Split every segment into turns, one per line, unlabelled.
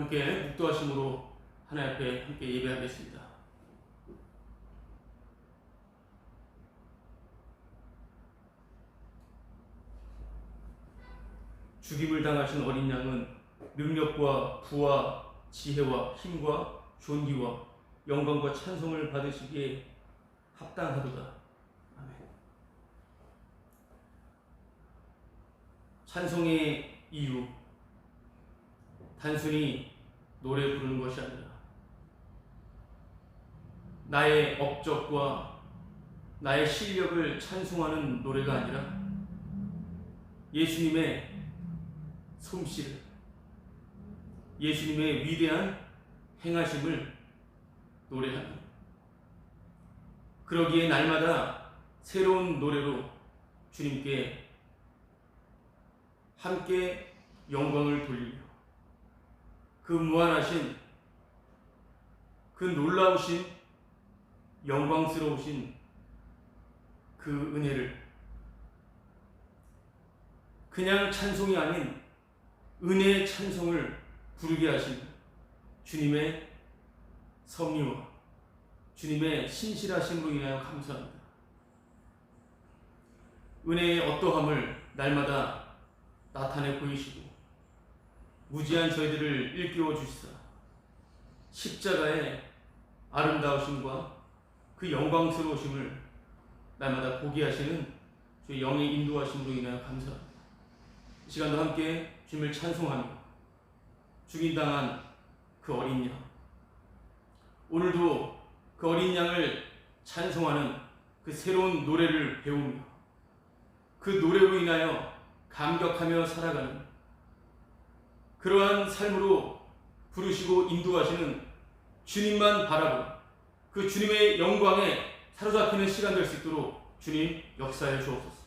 함께 묵도하심으로 하나님 앞에 함께 예배하겠습니다. 죽임을 당하신 어린 양은 능력과 부와 지혜와 힘과 존귀와 영광과 찬송을 받으시기에 합당하도다. 아멘. 찬송의 이유, 단순히 노래 부르는 것이 아니라 나의 업적과 나의 실력을 찬송하는 노래가 아니라 예수님의 솜씨를, 예수님의 위대한 행하심을 노래하는, 그러기에 날마다 새로운 노래로 주님께 함께 영광을 돌리며 그 무한하신, 그 놀라우신, 영광스러우신 그 은혜를 그냥 찬송이 아닌 은혜의 찬송을 부르게 하신 주님의 섭리와 주님의 신실하심으로 인하여 감사합니다. 은혜의 어떠함을 날마다 나타내 보이시고 무지한 저희들을 일깨워 주시사 십자가의 아름다우심과 그 영광스러우심을 날마다 보게 하시는 주의 영의 인도하심으로 인하여 감사합니다. 이 시간도 함께 주님을 찬송하며 죽임당한 그 어린 양, 오늘도 그 어린 양을 찬송하는 그 새로운 노래를 배우며 그 노래로 인하여 감격하며 살아가는 그러한 삶으로 부르시고 인도하시는 주님만 바라보는 그 주님의 영광에 사로잡히는 시간 될 수 있도록 주님 역사해 주옵소서.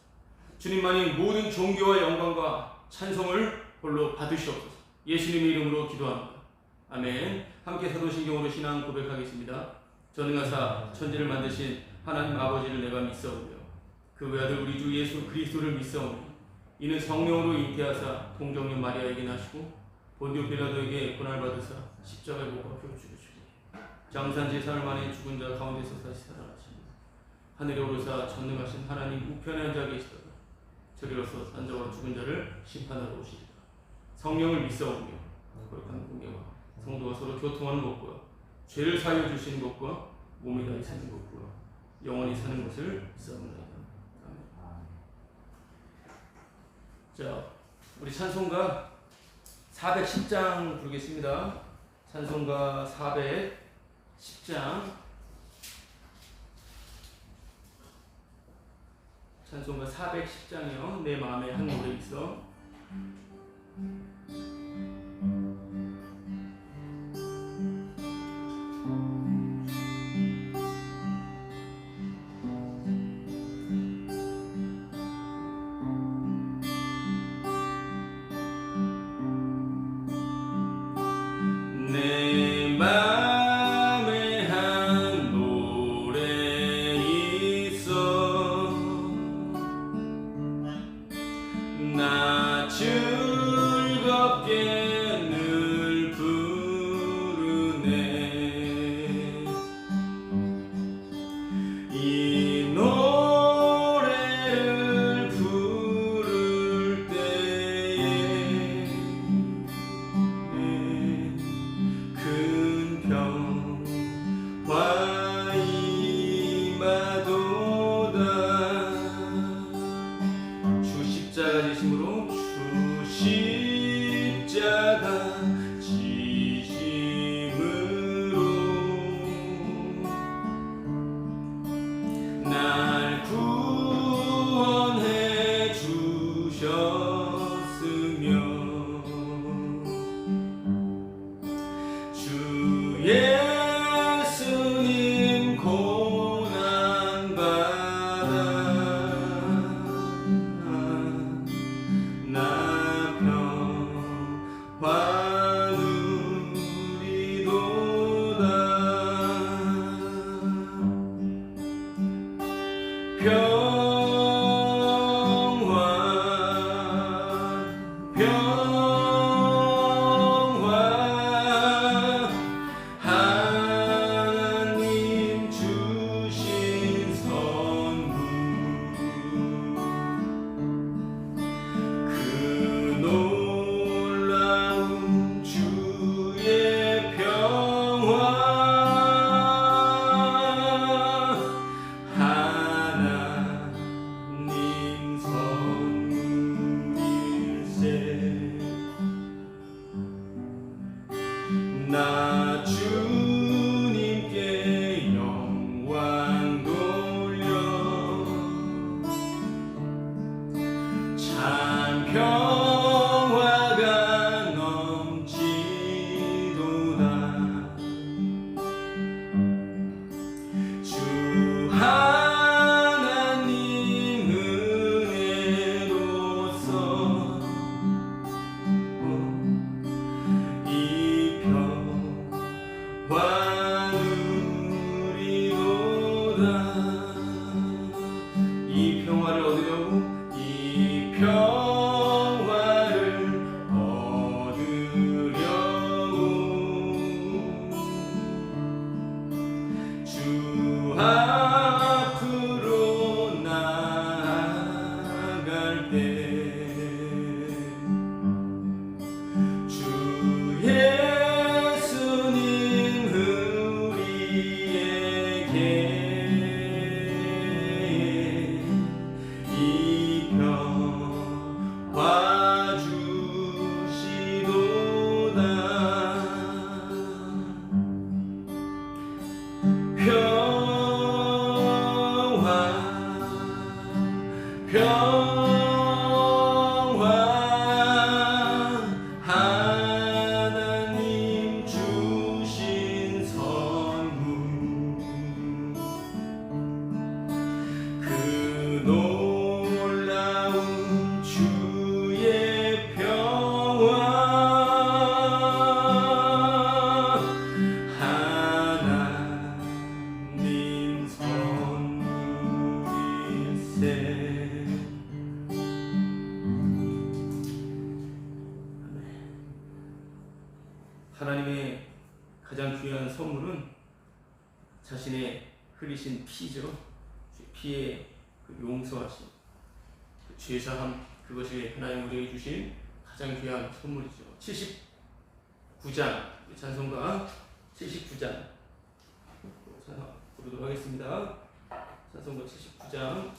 주님만이 모든 존귀와 영광과 찬송을 홀로 받으시옵소서. 예수님의 이름으로 기도합니다. 아멘. 함께 사도신경으로 신앙 고백하겠습니다. 전능하사 천지를 만드신 하나님 아버지를 내가 믿사오며 그 외아들 우리 주 예수 그리스도를 믿사오니 이는 성령으로 잉태하사 동정녀 마리아에게 나시고 본디오 빌라도에게 고난을 받으사 십자가에 못 박혀 죽으시고 장산 제3일 만에 죽은 자 가운데서 다시 살아나시니 하늘에 오르사 전능하신 하나님 우편에 앉아 계시다가 저리로서 산 자와 죽은 자를 심판하러 오시리라. 성령을 믿사오며 거룩한 공예와 성도가 서로 교통하는 것과 죄를 사하여 주시는 것과 몸이 다히 사는 것과 영원히 사는 것을 믿사옵나이다. 자, 우리 찬송가 410장 부르겠습니다. 찬송가 410장, 찬송가 410장이요. 내 마음에 한 노래 있어. 나 참 평화가 넘치도다. 주 하나님 은혜로서 이 평화 누리도다. 이 평화를 얻으려고, 이 평화를 얻으려고 주 앞으로 나아갈 때 주 예수님 우리에게 이 평화 주시도다. 평화 하나님 주신 선물, 그 놀라운 주의 평화 하나님 선물일세. 하나님의 가장 귀한 선물은 자신의 흘리신 피죠. 피의 그 용서하심, 그 죄사함, 그것이 하나님 우리에게 주신 가장 귀한 선물이죠. 79장 찬송가 79장 부르도록 하겠습니다. 찬송가 79장.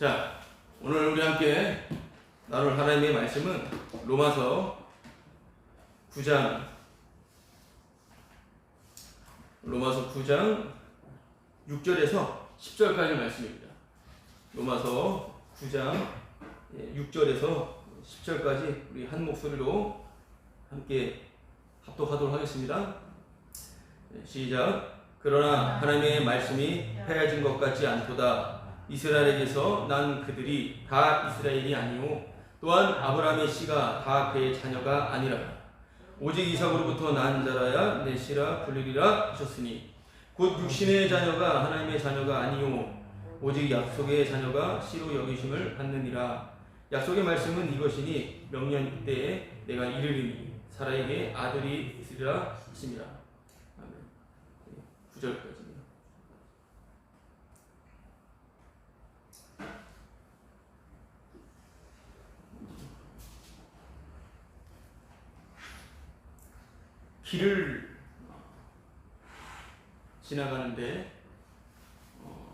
자, 오늘 우리 함께 나눌 하나님의 말씀은 로마서 9장 6절에서 10절까지 말씀입니다. 로마서 9장 6절에서 10절까지 우리 한 목소리로 함께 합독하도록 하겠습니다. 시작. 그러나 하나님의 말씀이 패해진 것 같지 않도다. 이스라엘에게서 난 그들이 다 이스라엘이 아니오 또한 아브라함의 씨가 다 그의 자녀가 아니라 오직 이삭으로부터 난 자라야 내 씨라 불리리라 하셨으니 곧 육신의 자녀가 하나님의 자녀가 아니오 오직 약속의 자녀가 씨로 여기심을 받느니라. 약속의 말씀은 이것이니 명년 때에 내가 이르리니 사라에게 아들이 있으리라 하십니다. 아멘. 9절까지입니다. 길을 지나가는데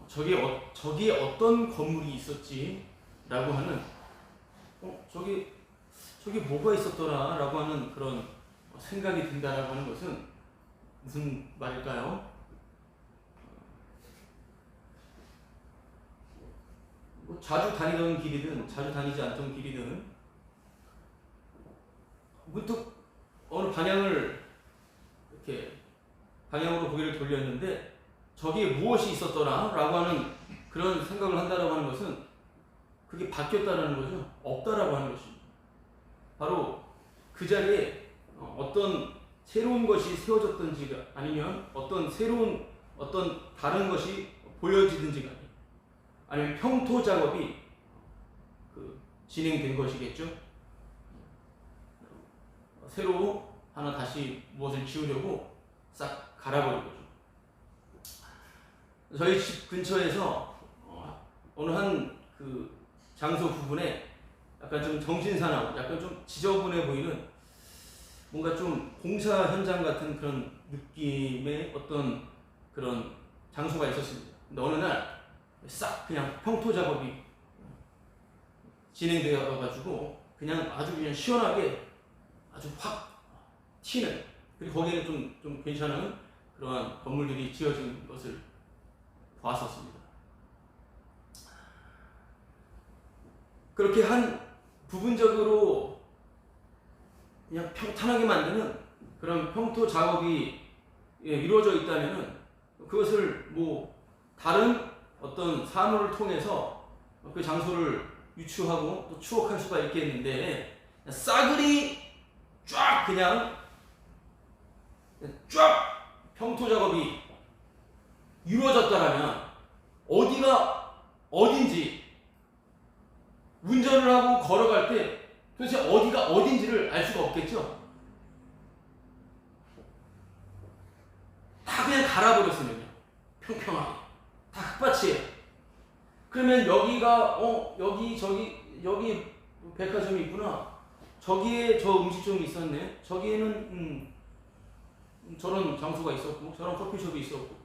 저기에 어떤 건물이 있었지라고 하는 저기 뭐가 있었더라 라고 하는 그런 생각이 든다라고 하는 것은 무슨 말일까요? 자주 다니던 길이든 자주 다니지 않던 길이든 문득 어느 방향으로 고개를 돌렸는데 저기에 무엇이 있었더라 라고 하는 그런 생각을 한다라고 하는 것은 그게 바뀌었다라는 거죠. 없다라고 하는 것입니다. 바로 그 자리에 어떤 새로운 것이 세워졌든지 아니면 어떤 다른 것이 보여지든지가 아니면 평토 작업이 진행된 것이겠죠. 새로 하나 다시 무엇을 지으려고 싹 갈아버린 거죠. 저희 집 근처에서 어느 한 장소 부분에 약간 좀 정신사나운, 약간 좀 지저분해 보이는 뭔가 좀 공사 현장 같은 그런 느낌의 어떤 그런 장소가 있었습니다. 근데 어느 날 싹 그냥 평토 작업이 진행되어 가지고 아주 그냥 시원하게 아주 확 튀는, 그리고 거기에는 좀 괜찮은 그러한 건물들이 지어진 것을 봤었습니다. 그렇게 한 부분적으로 그냥 평탄하게 만드는 그런 평토 작업이 이루어져 있다면은 그것을 뭐 다른 어떤 사물을 통해서 그 장소를 유추하고 또 추억할 수가 있겠는데, 싸그리 그냥 평토 작업이 이루어졌다라면 어디가 어딘지 운전을 하고 걸어갈 때 도대체 어디가 어딘지를 알 수가 없겠죠. 다 그냥 갈아버렸으면요, 평평하게 다 흙밭이에요. 그러면 여기가 여기 백화점이 있구나, 저기에 저 음식점이 있었네, 저기에는 저런 장소가 있었고 저런 커피숍이 있었고,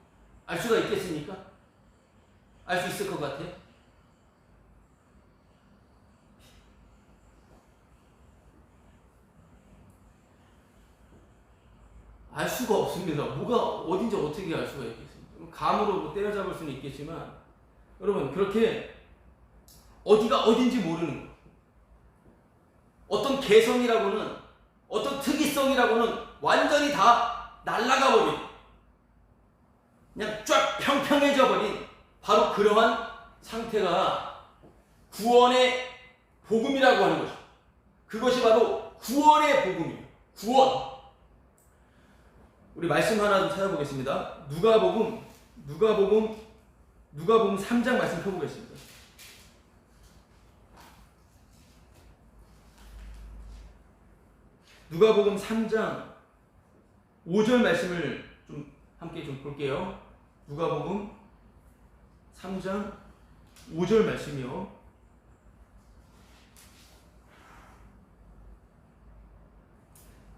알 수가 있겠습니까? 알 수 있을 것 같아? 알 수가 없습니다. 뭐가 어딘지 어떻게 알 수가 있겠습니까? 감으로 때려잡을 수는 있겠지만, 여러분, 그렇게 어디가 어딘지 모르는 거, 어떤 개성이라고는, 어떤 특이성이라고는 완전히 다 날아가 버린, 그냥 쫙 평평해져 버린 바로 그러한 상태가 구원의 복음이라고 하는 것이죠. 그것이 바로 구원의 복음이에요. 구원. 우리 말씀 하나 좀 찾아보겠습니다. 누가복음 3장 말씀 펴보겠습니다. 누가복음 3장 5절 말씀을 좀 함께 좀 볼게요. 누가복음 3장 5절 말씀이요.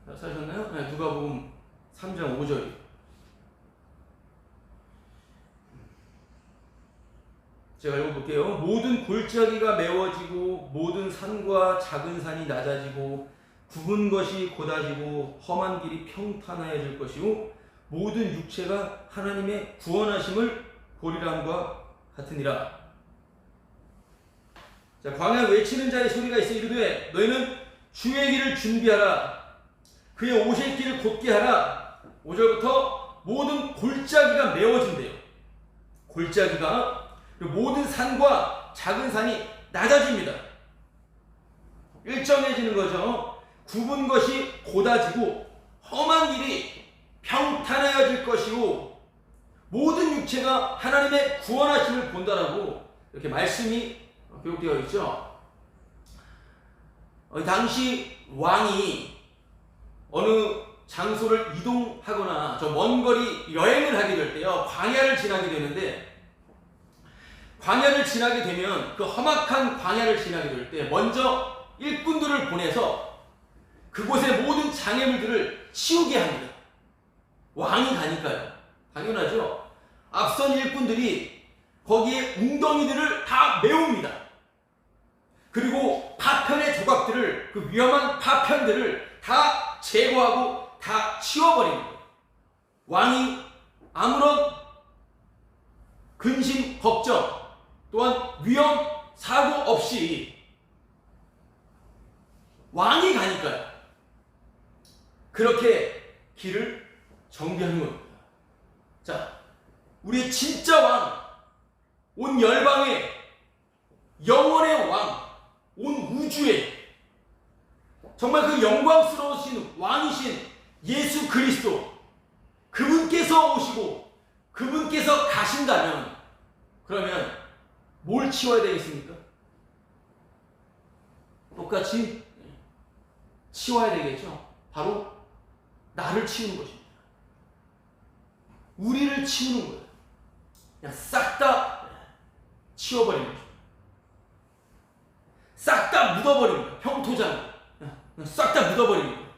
찾으셨나요? 네, 누가복음 3장 5절. 제가 읽어볼게요. 모든 골짜기가 메워지고 모든 산과 작은 산이 낮아지고 굽은 것이 곧아지고 험한 길이 평탄하여질 것이요 모든 육체가 하나님의 구원하심을 보리람과 같으니라. 자, 광야 외치는 자의 소리가 있어 이르되 너희는 주의 길을 준비하라. 그의 오실 길을 곧게 하라. 5절부터 모든 골짜기가 메워진대요. 골짜기가 모든 산과 작은 산이 낮아집니다. 일정해지는 거죠. 굽은 것이 곧아지고 험한 길이 평탄하여질 것이고 모든 육체가 하나님의 구원하심을 본다라고 이렇게 말씀이 기록되어 있죠. 당시 왕이 어느 장소를 이동하거나 저 먼 거리 여행을 하게 될 때요, 광야를 지나게 되는데, 광야를 지나게 되면 그 험악한 광야를 지나게 될 때 먼저 일꾼들을 보내서 그곳의 모든 장애물들을 치우게 합니다. 왕이 가니까요. 당연하죠. 앞선 일꾼들이 거기에 웅덩이들을 다 메웁니다. 그리고 파편의 조각들을, 그 위험한 파편들을 다 제거하고 다 치워버립니다. 왕이 아무런 근심, 걱정, 또한 위험, 사고 없이 왕이 가니까요. 그렇게 길을 정비하는 겁니다. 자, 우리의 진짜 왕, 온 열방의 영원의 왕, 온 우주의 정말 그 영광스러우신 왕이신 예수 그리스도, 그분께서 오시고 그분께서 가신다면 그러면 뭘 치워야 되겠습니까? 똑같이 치워야 되겠죠. 바로 나를 치우는 것입니다. 우리를 치우는 거예요. 그냥 싹 다 치워버리는 거죠. 싹 다 묻어버리는 거예요. 평토장으로 싹 다 묻어버리는 거예요.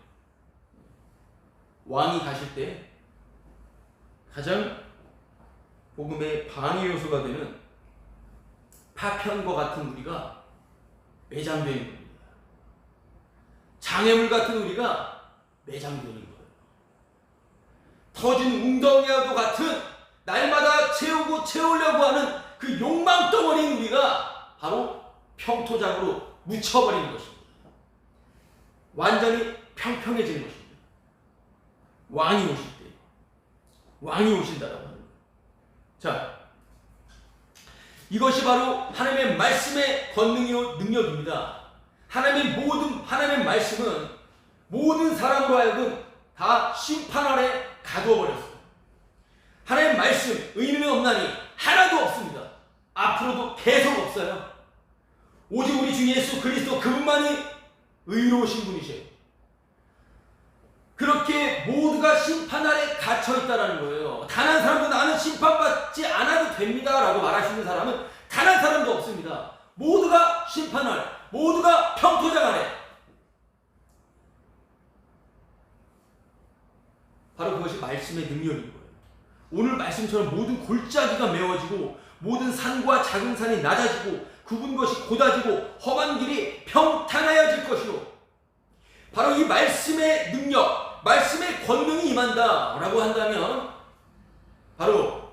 왕이 가실 때 가장 복음의 방해 요소가 되는 파편과 같은 우리가 매장되는 겁니다. 장애물 같은 우리가 매장되는 거예요. 터진 웅덩이와도 같은 날마다 채우고 채우려고 하는 그 욕망 덩어리인 우리가 바로 평토장으로 묻혀버리는 것입니다. 완전히 평평해지는 것입니다. 왕이 오실 때, 왕이 오신다라고 하는 거예요. 자, 이것이 바로 하나님의 말씀의 권능이요 능력입니다. 하나님의 말씀은 모든 사람으로 하여금 다 심판 아래 가두어 버렸어요. 하나님의 말씀, 의인은 없나니 하나도 없습니다. 앞으로도 계속 없어요. 오직 우리 주 예수 그리스도 그분만이 의로우신 분이세요. 그렇게 모두가 심판 아래 갇혀 있다는 거예요. 단 한 사람도 나는 심판받지 않아도 됩니다 라고 말할 수 있는 사람은 단 한 사람도 없습니다. 모두가 심판 아래, 모두가 평토장 아래. 바로 그것이 말씀의 능력인 거예요. 오늘 말씀처럼 모든 골짜기가 메워지고 모든 산과 작은 산이 낮아지고 굽은 것이 곧아지고 험한 길이 평탄하여질 것이요. 바로 이 말씀의 능력, 말씀의 권능이 임한다라고 한다면 바로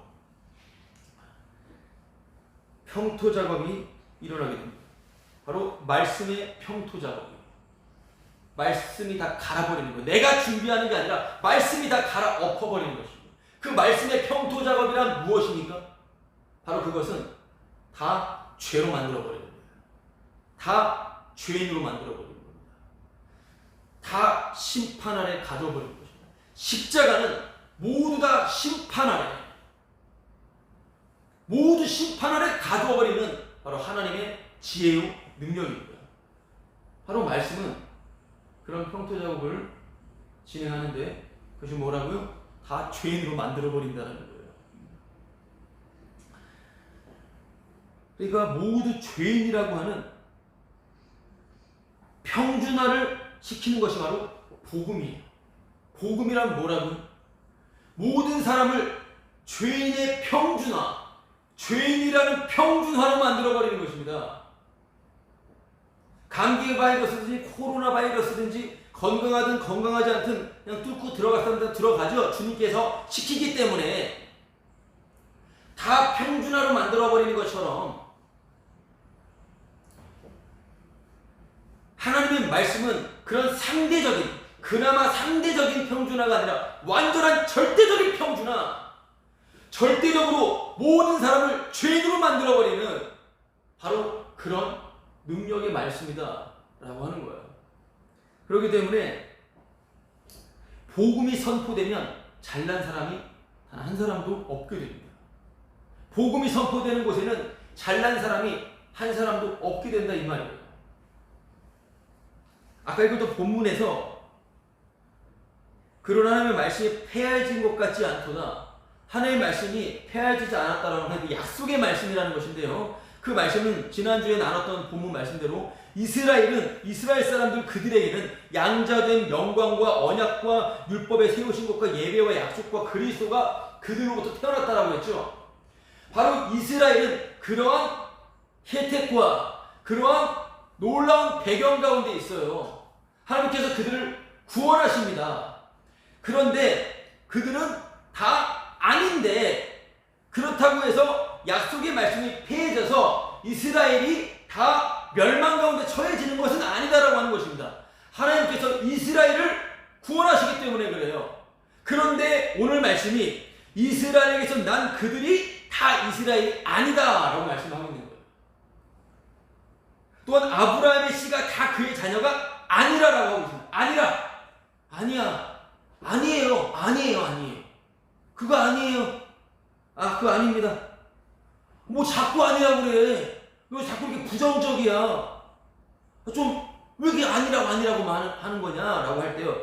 평토 작업이 일어나게 됩니다. 바로 말씀의 평토 작업이에요. 말씀이 다 갈아버리는 거예요. 내가 준비하는 게 아니라 말씀이 다 갈아 엎어버리는 것입니다. 그 말씀의 평토 작업이란 무엇입니까? 바로 그것은 다 죄로 만들어버리는 거예요. 다 죄인으로 만들어버리는 겁니다. 다 심판 아래 가둬버리는 것입니다. 십자가는 모두 다 심판 아래, 모두 심판 아래 가두어버리는 바로 하나님의 지혜요 능력입니다. 바로 말씀은 그런 평토 작업을 진행하는데 그것이 뭐라고요? 다 죄인으로 만들어버린다는 거예요. 그러니까 모두 죄인이라고 하는 평준화를 시키는 것이 바로 복음이에요. 복음이란 뭐라고요? 모든 사람을 죄인의 평준화, 죄인이라는 평준화로 만들어버리는 것입니다. 감기 바이러스든지 코로나 바이러스든지 건강하든 건강하지 않든 그냥 뚫고 들어갔다 들어가죠. 주님께서 시키기 때문에 다 평준화로 만들어버리는 것처럼 하나님의 말씀은 그런 상대적인, 그나마 상대적인 평준화가 아니라 완전한 절대적인 평준화, 절대적으로 모든 사람을 죄인으로 만들어버리는 바로 그런 능력의 말씀이다 라고 하는 거예요. 그렇기 때문에 복음이 선포되면 잘난 사람이 단 한 사람도 없게 됩니다. 복음이 선포되는 곳에는 잘난 사람이 한 사람도 없게 된다 이 말이에요. 아까 읽었던 본문에서 그런 하나님의 말씀이 폐하여진 것 같지 않도다, 하나님의 말씀이 폐하여지지 않았다라는 하나님의 약속의 말씀이라는 것인데요. 그 말씀은 지난주에 나눴던 본문 말씀대로 이스라엘 사람들 그들에게는 양자된 영광과 언약과 율법에 세우신 것과 예배와 약속과 그리스도가 그들로부터 태어났다라고 했죠. 바로 이스라엘은 그러한 혜택과 그러한 놀라운 배경 가운데 있어요. 하나님께서 그들을 구원하십니다. 그런데 그들은 다 아닌데 그렇다고 해서 약속의 말씀이 폐해져서 이스라엘이 다 멸망 가운데 처해지는 것은 아니다라고 하는 것입니다. 하나님께서 이스라엘을 구원하시기 때문에 그래요. 그런데 오늘 말씀이 이스라엘에게서 난 그들이 다 이스라엘이 아니다라고 말씀하고 있는 거예요. 또한 아브라함의 씨가 다 그의 자녀가 아니라라고 하고 있습니다. 아니에요. 그거 아니에요. 그거 아닙니다. 뭐 자꾸 아니라고 그래. 왜 자꾸 이렇게 부정적이야? 왜 이렇게 아니라고 하는 거냐라고 할 때요.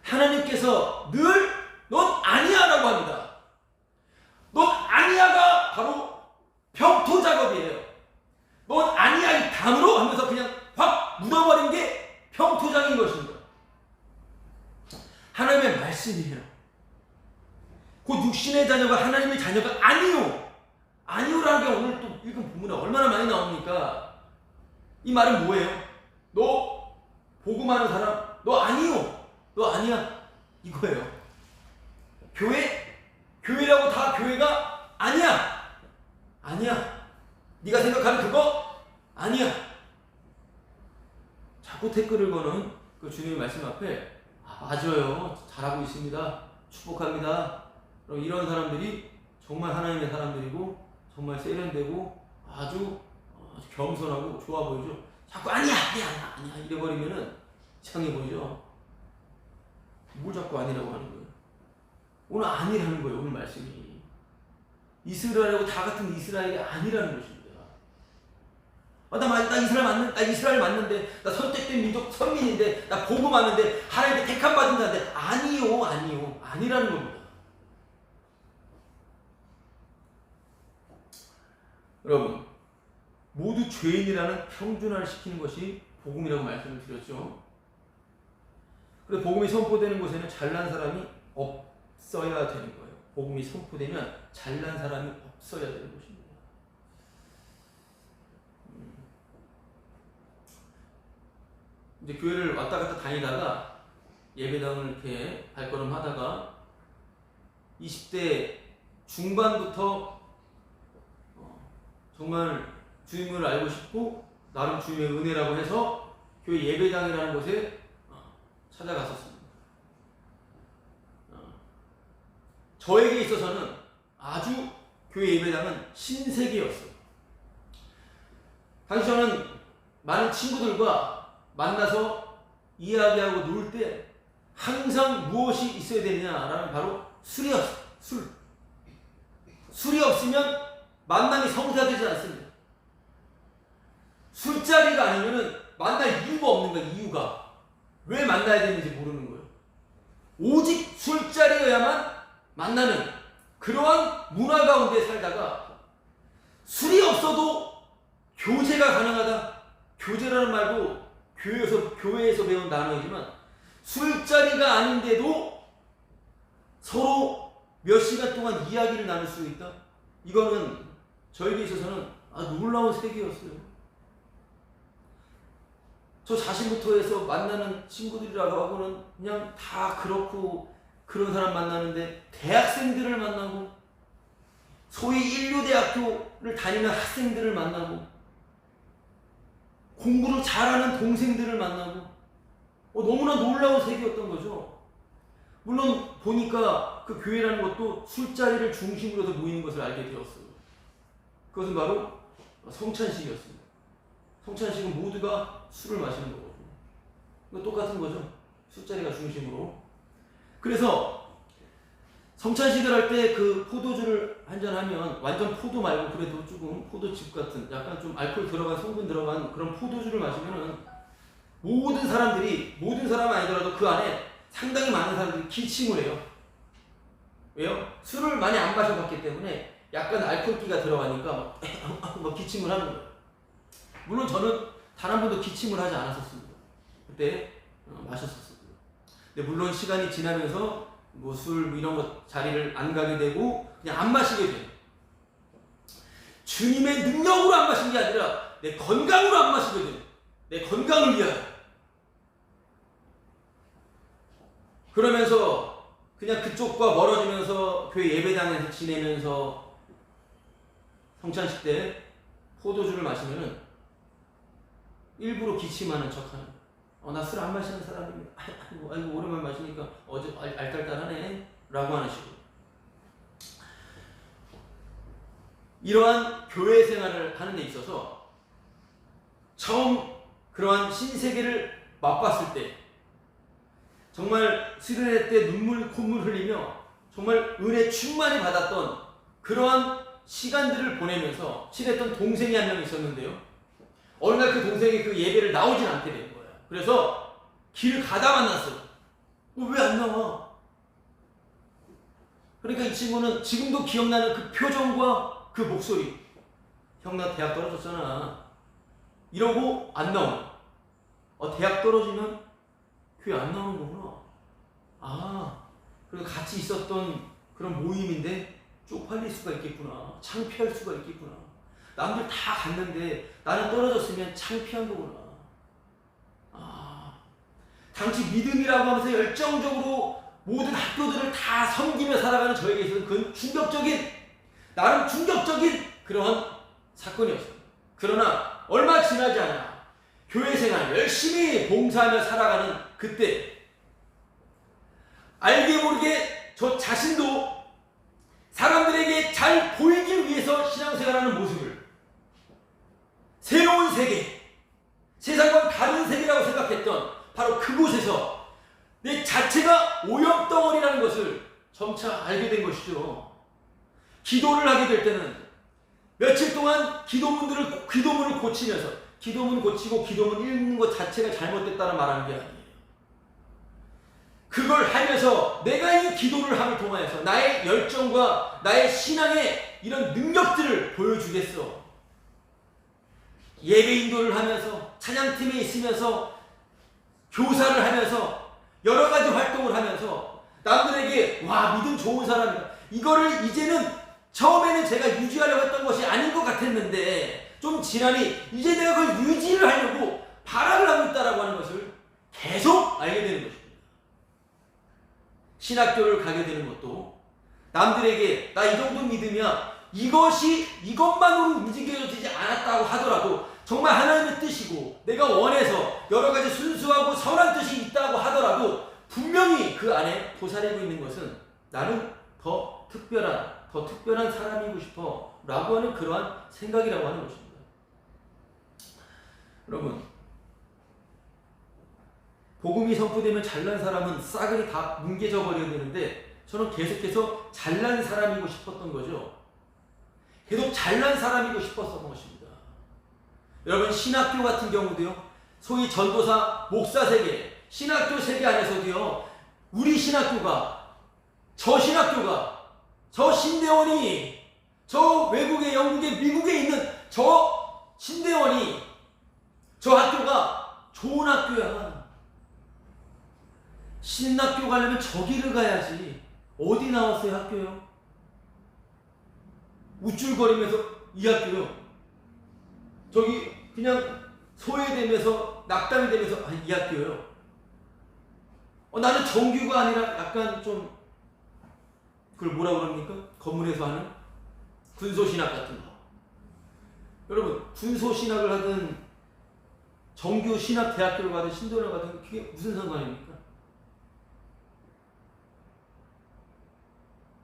하나님께서 늘 넌 아니야라고 합니다. 넌 아니야가 바로 병토 작업이에요. 넌 아니야 이 단어로 하면서 그냥 확 묻어버린 게 평토장인 것입니다. 하나님의 말씀이에요. 곧 육신의 자녀가 하나님의 자녀가 아니요라는 게 오늘 또 읽은 본문에 얼마나 많이 나옵니까? 이 말은 뭐예요? 너 복음하는 사람 너 아니야 이거예요. 교회라고 다 교회가 아니야. 네가 생각하는 그거 아니야. 자꾸 댓글을 거는 그 주님의 말씀 앞에 맞아요. 잘하고 있습니다. 축복합니다. 그럼 이런 사람들이 정말 하나님의 사람들이고 정말 세련되고 아주 겸손하고 좋아 보이죠. 자꾸 아니야 이래버리면은 이상해 보이죠. 뭘 자꾸 아니라고 하는 거예요. 오늘 아니라는 거예요. 오늘 말씀이 이스라엘하고 다 같은 이스라엘이 아니라는 것입니다. 나 이스라엘 맞는데, 나 선택된 민족 선민인데, 나 복음 맞는데, 하나님께 택함 받은 자인데, 아니라는 겁니다. 여러분, 모두 죄인이라는 평준화를 시키는 것이 복음이라고 말씀을 드렸죠. 그래서 복음이 선포되는 곳에는 잘난 사람이 없어야 되는 거예요. 복음이 선포되면 잘난 사람이 없어야 되는 것입니다. 이제 교회를 왔다 갔다 다니다가 예배당을 이렇게 발걸음하다가 20대 중반부터 정말 주님을 알고 싶고 나름 주님의 은혜라고 해서 교회 예배당이라는 곳에 찾아갔었습니다. 저에게 있어서는 아주 교회 예배당은 신세계였어요. 당시 저는 많은 친구들과 만나서 이야기하고 놀 때 항상 무엇이 있어야 되느냐라는 바로 술이었어요. 술이 없으면 만남이 성사되지 않습니다. 술자리가 아니면은 만날 이유가 없는 거예요. 이유가 왜 만나야 되는지 모르는 거예요. 오직 술자리여야만 만나는 그러한 문화 가운데 살다가 술이 없어도 교제가 가능하다. 교제라는 말도 교회에서 배운 단어이지만 술자리가 아닌데도 서로 몇 시간 동안 이야기를 나눌 수 있다. 이거는
저에게 있어서는 놀라운 세계였어요. 저 자신부터 해서 만나는 친구들이라고 하고는 그냥 다 그렇고 그런 사람 만나는데 대학생들을 만나고 소위 인류대학교를 다니는 학생들을 만나고 공부를 잘하는 동생들을 만나고 너무나 놀라운 세계였던 거죠. 물론 보니까 그 교회라는 것도 술자리를 중심으로 해서 모이는 것을 알게 되었어요. 그것은 바로 성찬식이었습니다. 성찬식은 모두가 술을 마시는 거거든요. 똑같은 거죠. 술자리가 중심으로. 그래서 성찬식을 할 때 그 포도주를 한잔하면 완전 포도 말고 그래도 조금 포도즙 같은 약간 좀 알코올 들어간 성분 들어간 그런 포도주를 마시면은 모든 사람은 아니더라도 그 안에 상당히 많은 사람들이 기침을 해요. 왜요? 술을 많이 안 마셔봤기 때문에 약간 알코올기가 들어가니까 막 기침을 하는 거예요. 물론 저는 단 한 번도 기침을 하지 않았었습니다. 그때 마셨었어요. 근데 물론 시간이 지나면서 뭐 술 이런 거 자리를 안 가게 되고 그냥 안 마시게 돼요. 주님의 능력으로 안 마신 게 아니라 내 건강으로 안 마시게 돼요. 내 건강을 위하여. 그러면서 그냥 그쪽과 멀어지면서 교회 예배당에서 지내면서 성찬식 때 포도주를 마시면은 일부러 기침하는 척하는. 나 술 안 마시는 사람입니다. 아이고 오랜만에 마시니까 어제 알딸딸하네 라고 하는 식으로. 이러한 교회 생활을 하는 데 있어서 처음 그러한 신세계를 맛봤을 때 정말 수련회 때 눈물 콧물 흘리며 정말 은혜 충만히 받았던 그러한 시간들을 보내면서 친했던 동생이 한 명 있었는데요. 어느 날 그 동생이 그 예배를 나오진 않게 된 거예요. 그래서 길 가다 만났어요. 왜 안 나와? 그러니까 이 친구는 지금도 기억나는 그 표정과 그 목소리. 형, 나 대학 떨어졌잖아. 이러고 안 나오네. 대학 떨어지면 교회 안 나오는 거구나. 그리고 같이 있었던 그런 모임인데 쪽팔릴 수가 있겠구나. 창피할 수가 있겠구나. 남들 다 갔는데 나는 떨어졌으면 창피한 거구나. 당시 믿음이라고 하면서 열정적으로 모든 학교들을 다 섬기며 살아가는 저에게 있어서는 그건 나름 충격적인 그러한 사건이었어요. 그러나 얼마 지나지 않아 교회 생활 열심히 봉사하며 살아가는 그때 알게 모르게 저 자신도 사람들에게 잘 보이기 위해서 신앙생활하는 모습을 새로운 세계, 세상과 다른 세계라고 생각했던 바로 그곳에서 내 자체가 오염덩어리라는 것을 점차 알게 된 것이죠. 기도를 하게 될 때는 며칠 동안 기도문을 고치면서 기도문 고치고 기도문 읽는 것 자체가 잘못됐다는 말하는 게 아니에요. 그걸 하면서 내가 이 기도를 함을 통하여서 나의 열정과 나의 신앙의 이런 능력들을 보여주겠어. 예배 인도를 하면서 찬양팀에 있으면서 교사를 하면서 여러 가지 활동을 하면서 남들에게 와 믿음 좋은 사람이다. 이거를 이제는 처음에는 제가 유지하려고 했던 것이 아닌 것 같았는데 좀 지나니 이제 내가 그걸 유지를 하려고 발악을 하고 있다라고 하는 것을 계속 알게 되는 것입니다. 신학교를 가게 되는 것도 남들에게 나 이 정도 믿음이야 이것만으로 움직여지지 않았다고 하더라도 정말 하나님의 뜻이고 내가 원해서 여러 가지 순수하고 선한 뜻이 있다고 하더라도 분명히 그 안에 도사리고 있는 것은 나는 더 특별한 사람이고 싶어 라고 하는 그러한 생각이라고 하는 것입니다. 여러분, 복음이 선포되면 잘난 사람은 싸그리 다 뭉개져 버려야 되는데 저는 계속해서 잘난 사람이고 싶었던 거죠. 계속 잘난 사람이고 싶었던 것입니다. 여러분, 신학교 같은 경우도요, 소위 전도사, 목사 세계, 신학교 세계 안에서도요, 우리 신학교가, 저 신대원이, 저 외국에, 영국에, 미국에 있는 저 신대원이, 저 학교가 좋은 학교야. 신학교 가려면 저기를 가야지. 어디 나왔어요, 학교요? 우쭐거리면서 이 학교요. 저기 그냥 소외되면서 낙담이 되면서 이 학교요. 나는 정규가 아니라 약간 좀 그걸 뭐라 그럽니까? 건물에서 하는 군소신학 같은 거. 여러분 군소신학을 하든 정규 신학 대학교를 가든 신도를 가든 그게 무슨 상관입니까?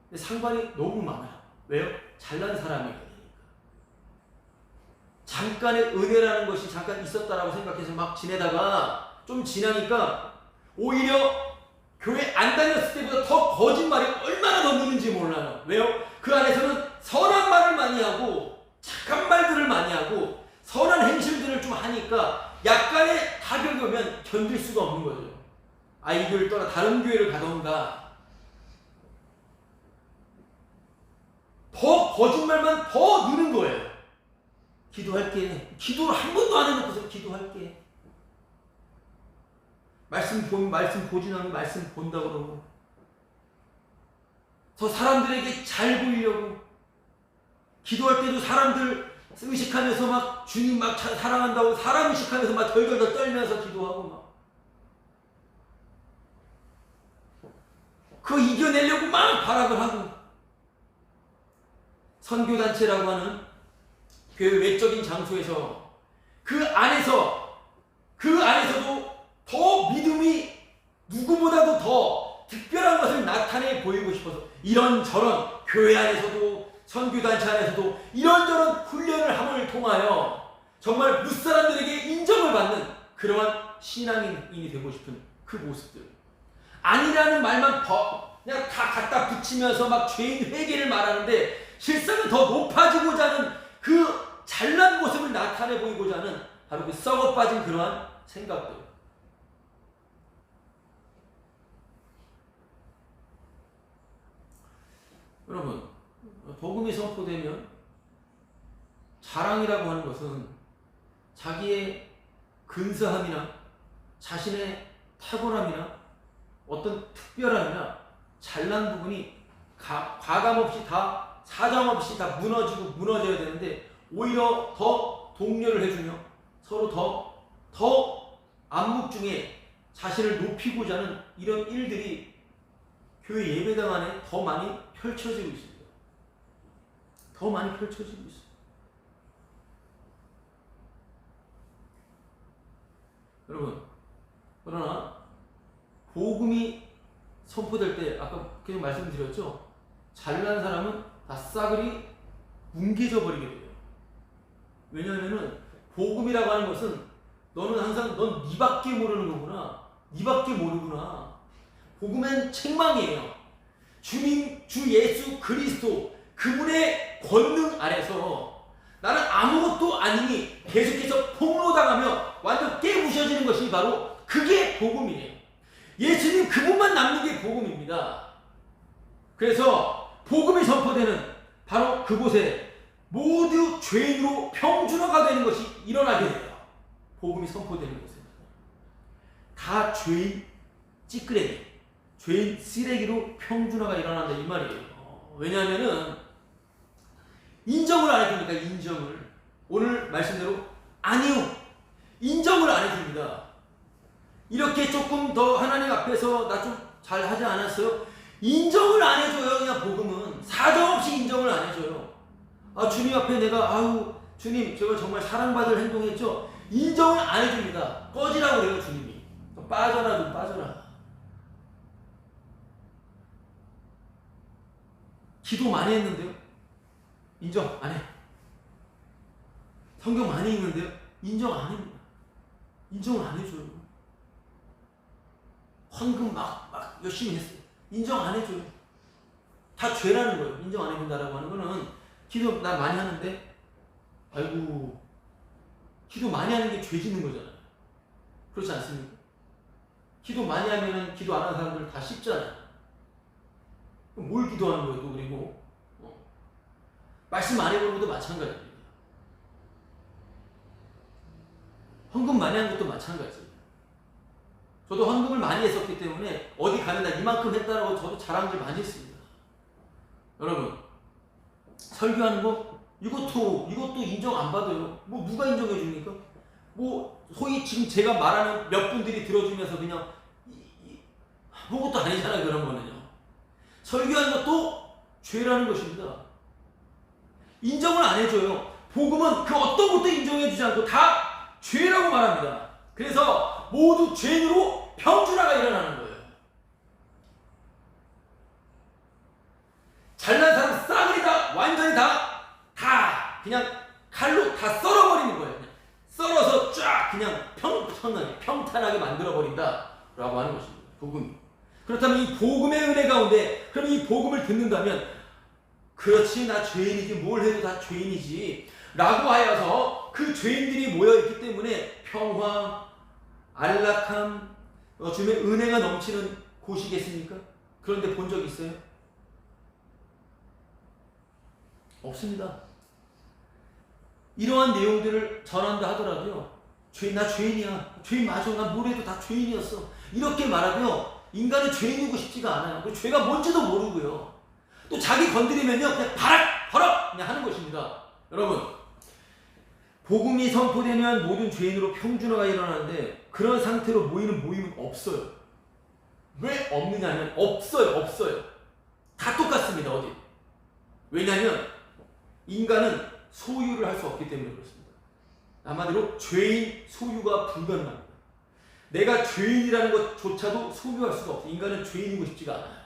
근데 상관이 너무 많아요. 왜요? 잘난 사람이거든요. 잠깐의 은혜라는 것이 잠깐 있었다라고 생각해서 막 지내다가 좀 지나니까 오히려 교회 안 다녔을 때보다 더 거짓말이 얼마나 더 느는지 몰라요. 왜요? 그 안에서는 선한 말을 많이 하고 착한 말들을 많이 하고 선한 행실들을 좀 하니까 약간의 타격이 오면 견딜 수가 없는 거죠. 이 교회를 떠나 다른 교회를 가던가. 더 거짓말만 더 느는 거예요. 기도할게. 기도를 한 번도 안 해놓고서 기도할게. 말씀 보지는 말씀 본다고 그러고. 더 사람들에게 잘 보이려고. 기도할 때도 사람들 의식하면서 막 주님 막 사랑한다고 사람 의식하면서 막 덜덜덜 떨면서 기도하고 막. 그거 이겨내려고 막 발악을 하고. 선교단체라고 하는 교회 외적인 장소에서 그 안에서도 더 믿음이 누구보다도 더 특별한 것을 나타내 보이고 싶어서 이런저런 교회 안에서도 선교단체 안에서도 이런저런 훈련을 함을 통하여 정말 무사람들에게 인정을 받는 그러한 신앙인이 되고 싶은 그 모습들. 아니라는 말만 그냥 다 갖다 붙이면서 막 죄인 회개를 말하는데 실상은 더 높아지고자 하는 그 잘난 모습을 나타내 보이고자 하는 바로 그 썩어 빠진 그러한 생각들. 여러분, 복음이 선포되면 자랑이라고 하는 것은 자기의 근사함이나 자신의 탁월함이나 어떤 특별함이나 잘난 부분이 과감없이 다 사정없이 다 무너져야 되는데 오히려 더 독려를 해주며 서로 더 암묵중에 자신을 높이고자 하는 이런 일들이 교회 예배당 안에 더 많이 펼쳐지고 있습니다. 더 많이 펼쳐지고 있습니다. 여러분, 그러나 복음이 선포될 때 아까 계속 말씀드렸죠. 잘난 사람은 다 싸그리 뭉개져 버리게 돼요. 왜냐하면은 복음이라고 하는 것은 너는 항상 넌 니밖에 모르는 거구나. 니밖에 모르구나. 복음은 책망이에요. 주 예수 그리스도 그분의 권능 아래서 나는 아무것도 아니니 계속해서 폭로당하며 완전 깨부셔지는 것이 바로 그게 복음이에요. 예수님 그분만 남는 게 복음입니다. 그래서 복음이 선포되는 바로 그곳에 모두 죄인으로 평준화가 되는 것이 일어나게 돼요. 복음이 선포되는 곳에 다 죄인 찌끄레기, 죄인 쓰레기로 평준화가 일어난다 이 말이에요. 왜냐하면은 인정을 안 해줍니까? 인정을. 오늘 말씀대로 아니요. 인정을 안 해줍니다. 이렇게 조금 더 하나님 앞에서 나 좀 잘하지 않았어요? 인정을 안 해줘요. 그냥 복음은 사정없이 인정을 안 해줘요. 주님 앞에 내가 주님 제가 정말 사랑받을 행동했죠? 인정을 안 해줍니다. 꺼지라고 그래요. 주님이 빠져라 좀 빠져라. 기도 많이 했는데요? 인정 안 해. 성경 많이 읽는데요? 인정 안 합니다. 인정을 안 해줘요. 헌금 막 열심히 했어요. 인정 안 해줘요. 다 죄라는 거예요. 인정 안 해준다라고 하는 거는 기도 나 많이 하는데 아이고 기도 많이 하는 게 죄 짓는 거잖아요. 그렇지 않습니까? 기도 많이 하면은 기도 안 하는 사람들 다 씹잖아요. 그럼 뭘 기도하는 거예요 또 그리고 말씀 안 해보는 것도 마찬가지입니다. 헌금 많이 하는 것도 마찬가지예요. 저도 헌금을 많이 했었기 때문에 어디 가면 나 이만큼 했다라고 저도 자랑을 많이 했습니다. 여러분 설교하는 거 이것도 인정 안 받아요. 뭐 누가 인정해 줍니까? 뭐 소위 지금 제가 말하는 몇 분들이 들어주면서 그냥 아무것도 아니잖아요. 그런 거는요. 설교하는 것도 죄라는 것입니다. 인정을 안 해줘요. 복음은 그 어떤 것도 인정해 주지 않고 다 죄라고 말합니다. 그래서 모두 죄인으로 평준화가 일어나는 거예요. 잘난 사람 싸그리 다 완전히 다 그냥 칼로 다 썰어버리는 거예요. 그냥 썰어서 쫙 그냥 평탄하게 만들어버린다 라고 하는 것입니다. 복음이. 그렇다면 이 복음의 은혜 가운데 그럼 이 복음을 듣는다면 그렇지 나 죄인이지 뭘 해도 다 죄인이지 라고 하여서 그 죄인들이 모여있기 때문에 평화, 안락함, 주님의 은혜가 넘치는 곳이겠습니까? 그런데 본 적 있어요? 없습니다. 이러한 내용들을 전한다 하더라도요. 나 죄인이야. 죄인 맞아. 나 뭘 해도 다 죄인이었어. 이렇게 말하면 인간은 죄인이고 싶지가 않아요. 그 죄가 뭔지도 모르고요. 또 자기 건드리면요. 그냥 버럭 그냥 하는 것입니다. 여러분 복음이 선포되면 모든 죄인으로 평준화가 일어나는데 그런 상태로 모이는 모임은 없어요. 왜 없느냐면 없어요. 다 똑같습니다. 어디? 왜냐하면 인간은 소유를 할 수 없기 때문에 그렇습니다. 한마디로 죄인 소유가 불가능합니다. 내가 죄인이라는 것조차도 소유할 수가 없어요. 인간은 죄인이고 싶지가 않아요.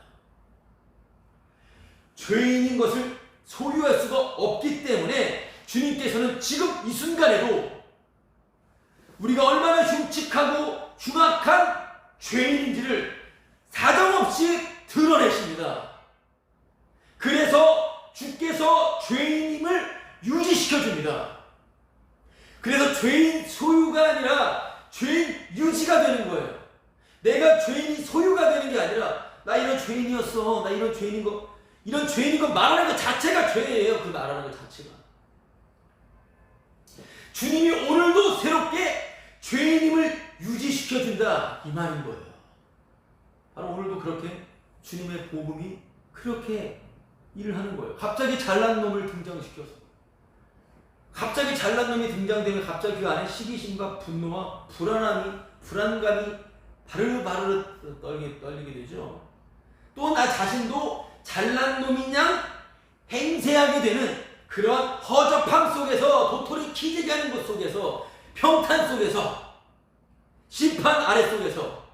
죄인인 것을 소유할 수가 없기 때문에 주님께서는 지금 이 순간에도 우리가 얼마나 흉측하고 흉악한 죄인인지를 사정없이 드러내십니다. 그래서 주께서 죄인임을 유지시켜줍니다. 그래서 죄인 소유가 아니라 죄인 유지가 되는 거예요. 내가 죄인이 소유가 되는 게 아니라 나 이런 죄인이었어. 나 이런 죄인인 거 말하는 것 자체가 죄예요. 그 말하는 것 자체가. 주님이 오늘도 새롭게 죄인임을 유지시켜준다 이 말인 거예요. 바로 오늘도 그렇게 주님의 복음이 그렇게 일을 하는 거예요. 갑자기 잘난 놈을 등장시켰어. 갑자기 잘난 놈이 등장되면 갑자기 그 안에 시기심과 분노와 불안감이 바르르 떨리게 되죠. 또 나 자신도 잘난 놈인 양 행세하게 되는 그런 허접함 속에서 도토리 키재기 하는 것 속에서 평탄 속에서 심판 아래 속에서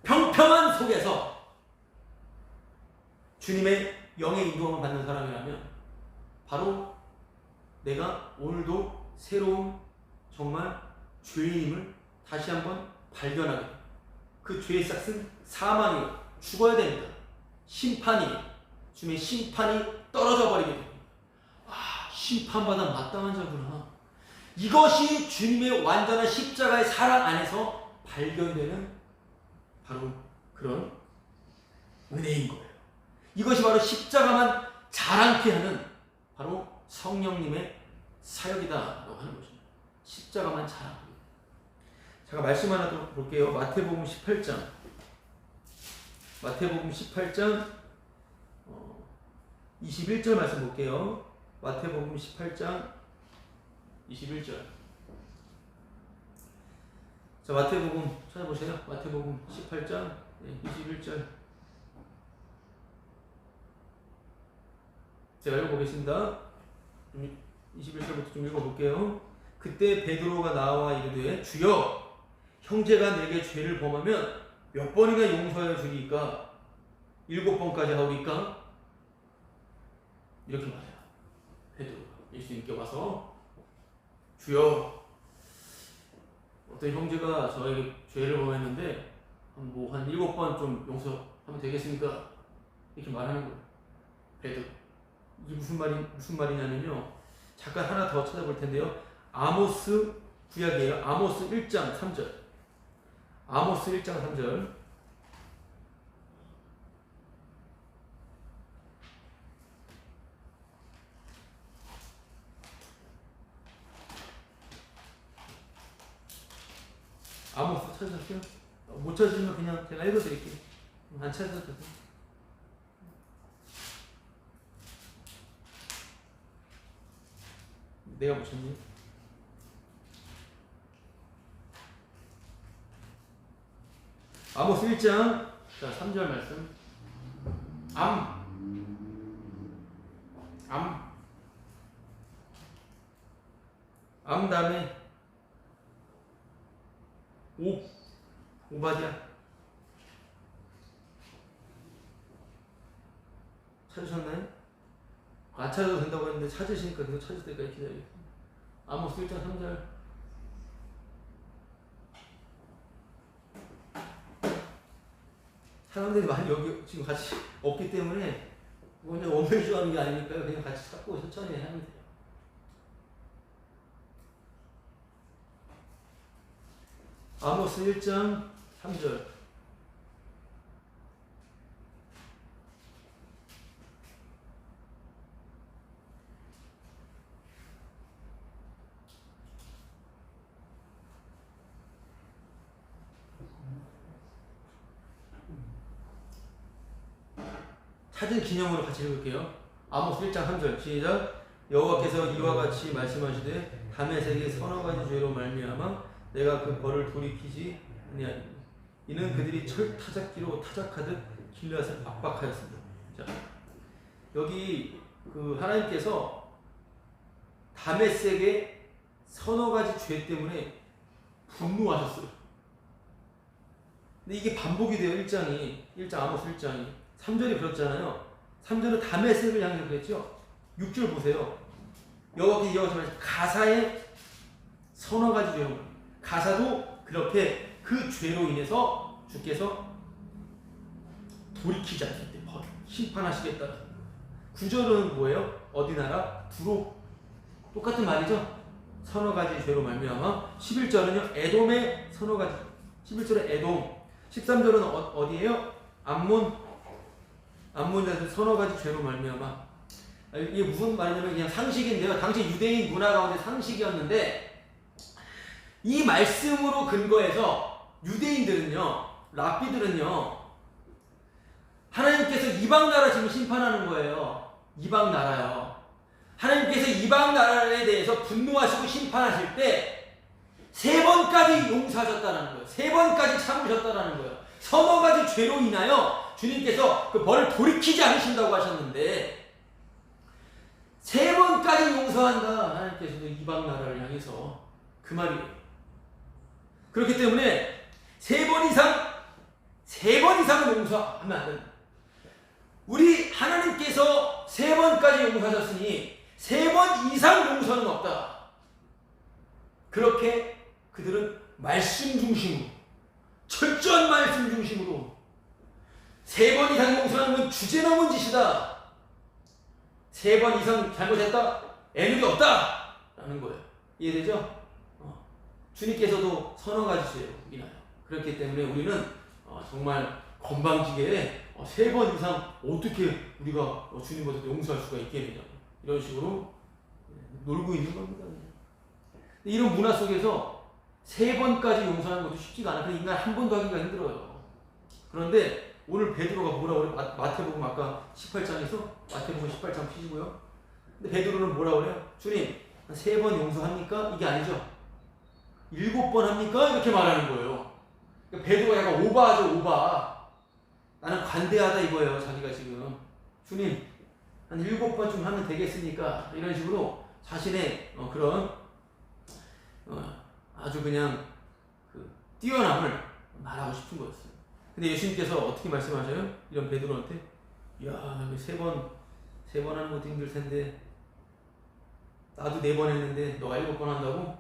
평평한 속에서 주님의 영의 인도함을 받는 사람이라면 바로 내가 오늘도 새로운 정말 죄인임을 다시 한번 발견하게 됩니다. 그 죄의 싹은 사망이에요. 죽어야 됩니다. 심판이에요. 주님의 심판이 떨어져 버리게 됩니다. 심판받아 마땅한 자구나. 이것이 주님의 완전한 십자가의 사랑 안에서 발견되는 바로 그런 은혜인 거예요. 이것이 바로 십자가만 자랑케 하는 바로 성령님의 사역이다라고 하는 것입니다. 십자가만 자랑하고. 제가 말씀 하나 더 볼게요. 마태복음 18장. 마태복음 18장 21절 말씀 볼게요. 마태복음 18장 21절. 자, 마태복음 찾아보세요. 마태복음 18장 21절. 제가 읽어보겠습니다. 21절부터 좀 읽어볼게요. 그때 베드로가 나와 이르되 주여 형제가 내게 죄를 범하면 몇 번이나 용서하여 주리이까? 7번까지 하오리까? 이렇게 말해요. 베드로가 예수님께 와서 주여 어떤 형제가 저에게 죄를 범했는데 한 7번 좀 용서하면 되겠습니까? 이렇게 말하는 거예요. 베드로. 이게 무슨 말이냐면요. 잠깐 하나 더 찾아볼 텐데요. 아모스 구약이에요. 아모스 1장 3절. 아모스 1장 3절. 아모스 찾으셨어요? 못 찾으시면 그냥 제가 읽어드릴게요. 안 찾으셔도 돼요. 내가 붙였니? 아모스 1장 자 3절 말씀. 암 다음에 오바디아. 찾으셨나요? 안 찾아도 된다고 했는데 찾으시니까 계속 찾을 때까지 기다리겠습니다. 아모스 1장 3절. 사람들이 많이 여기 지금 같이 없기 때문에 그냥 원맨쇼 하는 게 아니니까요. 그냥 같이 찾고 천천히 하면 돼요. 아모스 1장 3절. 찾은 기념으로 같이 읽을게요. 아모스 1장 3절 시작. 여호와께서 이와 같이 말씀하시되 다메섹의 서너 가지 죄로 말미암아 내가 그 벌을 돌이키지 아니하리니 이는 그들이 철 타작기로 타작하듯 길앗을 압박하였습니다. 자, 여기 그 하나님께서 다메섹의 서너 가지 죄 때문에 분노하셨어요. 근데 이게 반복이 돼요. 1장 아모스 1장이 3절이 그렇잖아요. 3절은 다메섹을 향해서 그랬죠. 6절 보세요. 여호와께서 이와 같이 가사의 서너 가지 죄로 가사도 그렇게 그 죄로 인해서 주께서 돌이키지 않을 때 심판하시겠다. 9절은 뭐예요? 어디 나라? 두로. 똑같은 말이죠. 서너 가지 죄로 말미암아. 11절은요. 에돔의 서너 가지. 11절은 에돔. 13절은 어디예요? 암몬 자들 서너 가지 죄로 말미암아. 이게 무슨 말이냐면 그냥 상식인데요. 당시 유대인 문화 가운데 상식이었는데 이 말씀으로 근거해서 유대인들은요, 랍비들은요, 하나님께서 이방 나라 지금 심판하는 거예요. 이방 나라요. 하나님께서 이방 나라에 대해서 분노하시고 심판하실 때 세 번까지 용서하셨다는 거예요. 세 번까지 참으셨다는 거예요. 서너 가지 죄로 인하여 주님께서 그 벌을 돌이키지 않으신다고 하셨는데 세 번까지 용서한다. 하나님께서도 이방 나라를 향해서 그 말이에요. 그렇기 때문에 세 번 이상은 용서하면 안 된다. 우리 하나님께서 세 번까지 용서하셨으니 세 번 이상 용서는 없다. 그렇게 그들은 말씀 중심으로, 철저한 말씀 중심으로 세 번 이상 용서하는 건 주제 넘은 짓이다. 세 번 이상 잘못했다? 애누리 없다! 라는 거예요. 이해되죠? 주님께서도 서너 가지 죄로 인하여. 그렇기 때문에 우리는 정말 건방지게 세 번 이상 어떻게 우리가 주님한테 용서할 수가 있겠느냐. 이런 식으로 놀고 있는 겁니다. 이런 문화 속에서 세 번까지 용서하는 것도 쉽지가 않아요. 인간 한 번도 하기가 힘들어요. 그런데 오늘 베드로가 뭐라고 그래요? 마태복음 아까 18장에서 마태복음 18장 피시고요. 근데 베드로는 뭐라고 그래요? 주님, 세 번 용서합니까? 이게 아니죠. 7번 합니까? 이렇게 말하는 거예요. 그러니까 베드로가 약간 오바하죠, 오바. 나는 관대하다 이거예요, 자기가 지금. 주님, 한 7번쯤 하면 되겠습니까? 이런 식으로 자신의 그런 아주 그냥 그 뛰어남을 말하고 싶은 거였어요. 근데 예수님께서 어떻게 말씀하셔요? 이런 베드로한테, 야, 세 번 하는 것도 힘들 텐데, 나도 4번 했는데 너가 7번 한다고?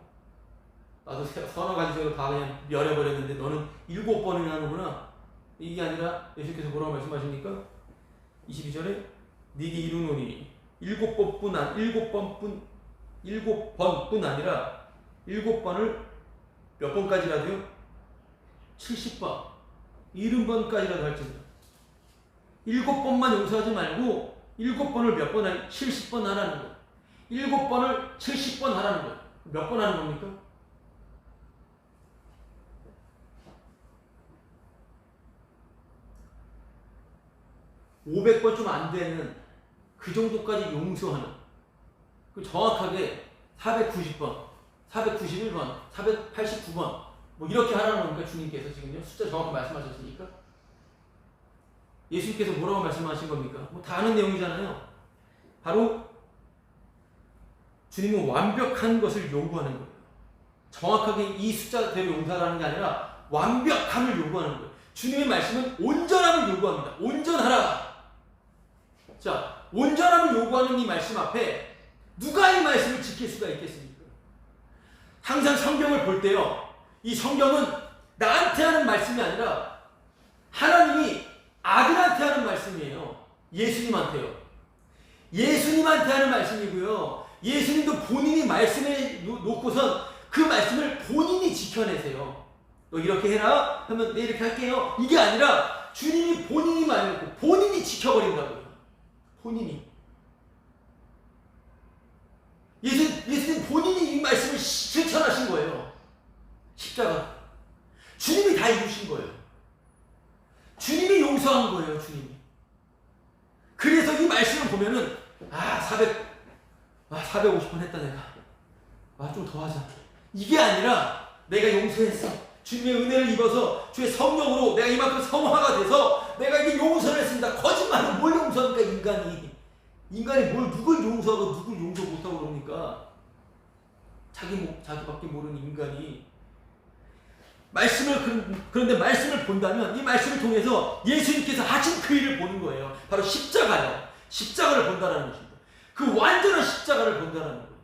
나도 서너 가지 죄로 다 그냥 멸해버렸는데 너는 7번이나 하는구나. 이게 아니라 예수께서 뭐라고 말씀하십니까? 22절에 네게 이르노니 7번뿐 아니라 7번을 몇 번까지라도요? 70번, 70번까지라도 할지니라. 7번만 용서하지 말고 7번을 몇 번 하니? 70번 하라는 거예요. 7번을 70번 하라는 거예요. 몇 번 하는 겁니까? 500번 좀 안 되는 그 정도까지 용서하는, 그 정확하게 490번, 491번, 489번 뭐 이렇게 하라는 겁니까? 주님께서 지금요? 숫자 정확히 말씀하셨으니까. 예수님께서 뭐라고 말씀하신 겁니까? 뭐 다 아는 내용이잖아요. 바로 주님은 완벽한 것을 요구하는 거예요. 정확하게 이 숫자대로 용서하라는 게 아니라 완벽함을 요구하는 거예요. 주님의 말씀은 온전함을 요구합니다. 온전하라. 자, 온전함을 요구하는 이 말씀 앞에 누가 이 말씀을 지킬 수가 있겠습니까? 항상 성경을 볼 때요, 이 성경은 나한테 하는 말씀이 아니라 하나님이 아들한테 하는 말씀이에요. 예수님한테요. 예수님한테 하는 말씀이고요. 예수님도 본인이 말씀에 놓고선 그 말씀을 본인이 지켜내세요. 너 이렇게 해라 하면 네 이렇게 할게요. 이게 아니라 주님이 본인이 말해놓고 본인이 지켜버린다고요. 본인이. 예수님 본인이 이 말씀을 실천하신 거예요. 십자가. 주님이 다 이루신 거예요. 주님이 용서한 거예요. 주님이. 그래서 이 말씀을 보면은 450번 했다 내가. 좀 더 하자. 이게 아니라 내가 용서했어. 주님의 은혜를 입어서 주의 성령으로 내가 이만큼 성화가 돼서 내가 이게 용서를 했습니다. 거짓말로 뭘 용서합니까? 인간이 뭘 누굴 용서하고 누굴 용서 못하고 그럽니까? 자기밖에 모르는 인간이. 그런데 말씀을 본다면 이 말씀을 통해서 예수님께서 하신 그 일을 보는 거예요. 바로 십자가요. 십자가를 본다라는 것입니다. 그 완전한 십자가를 본다라는 거예요.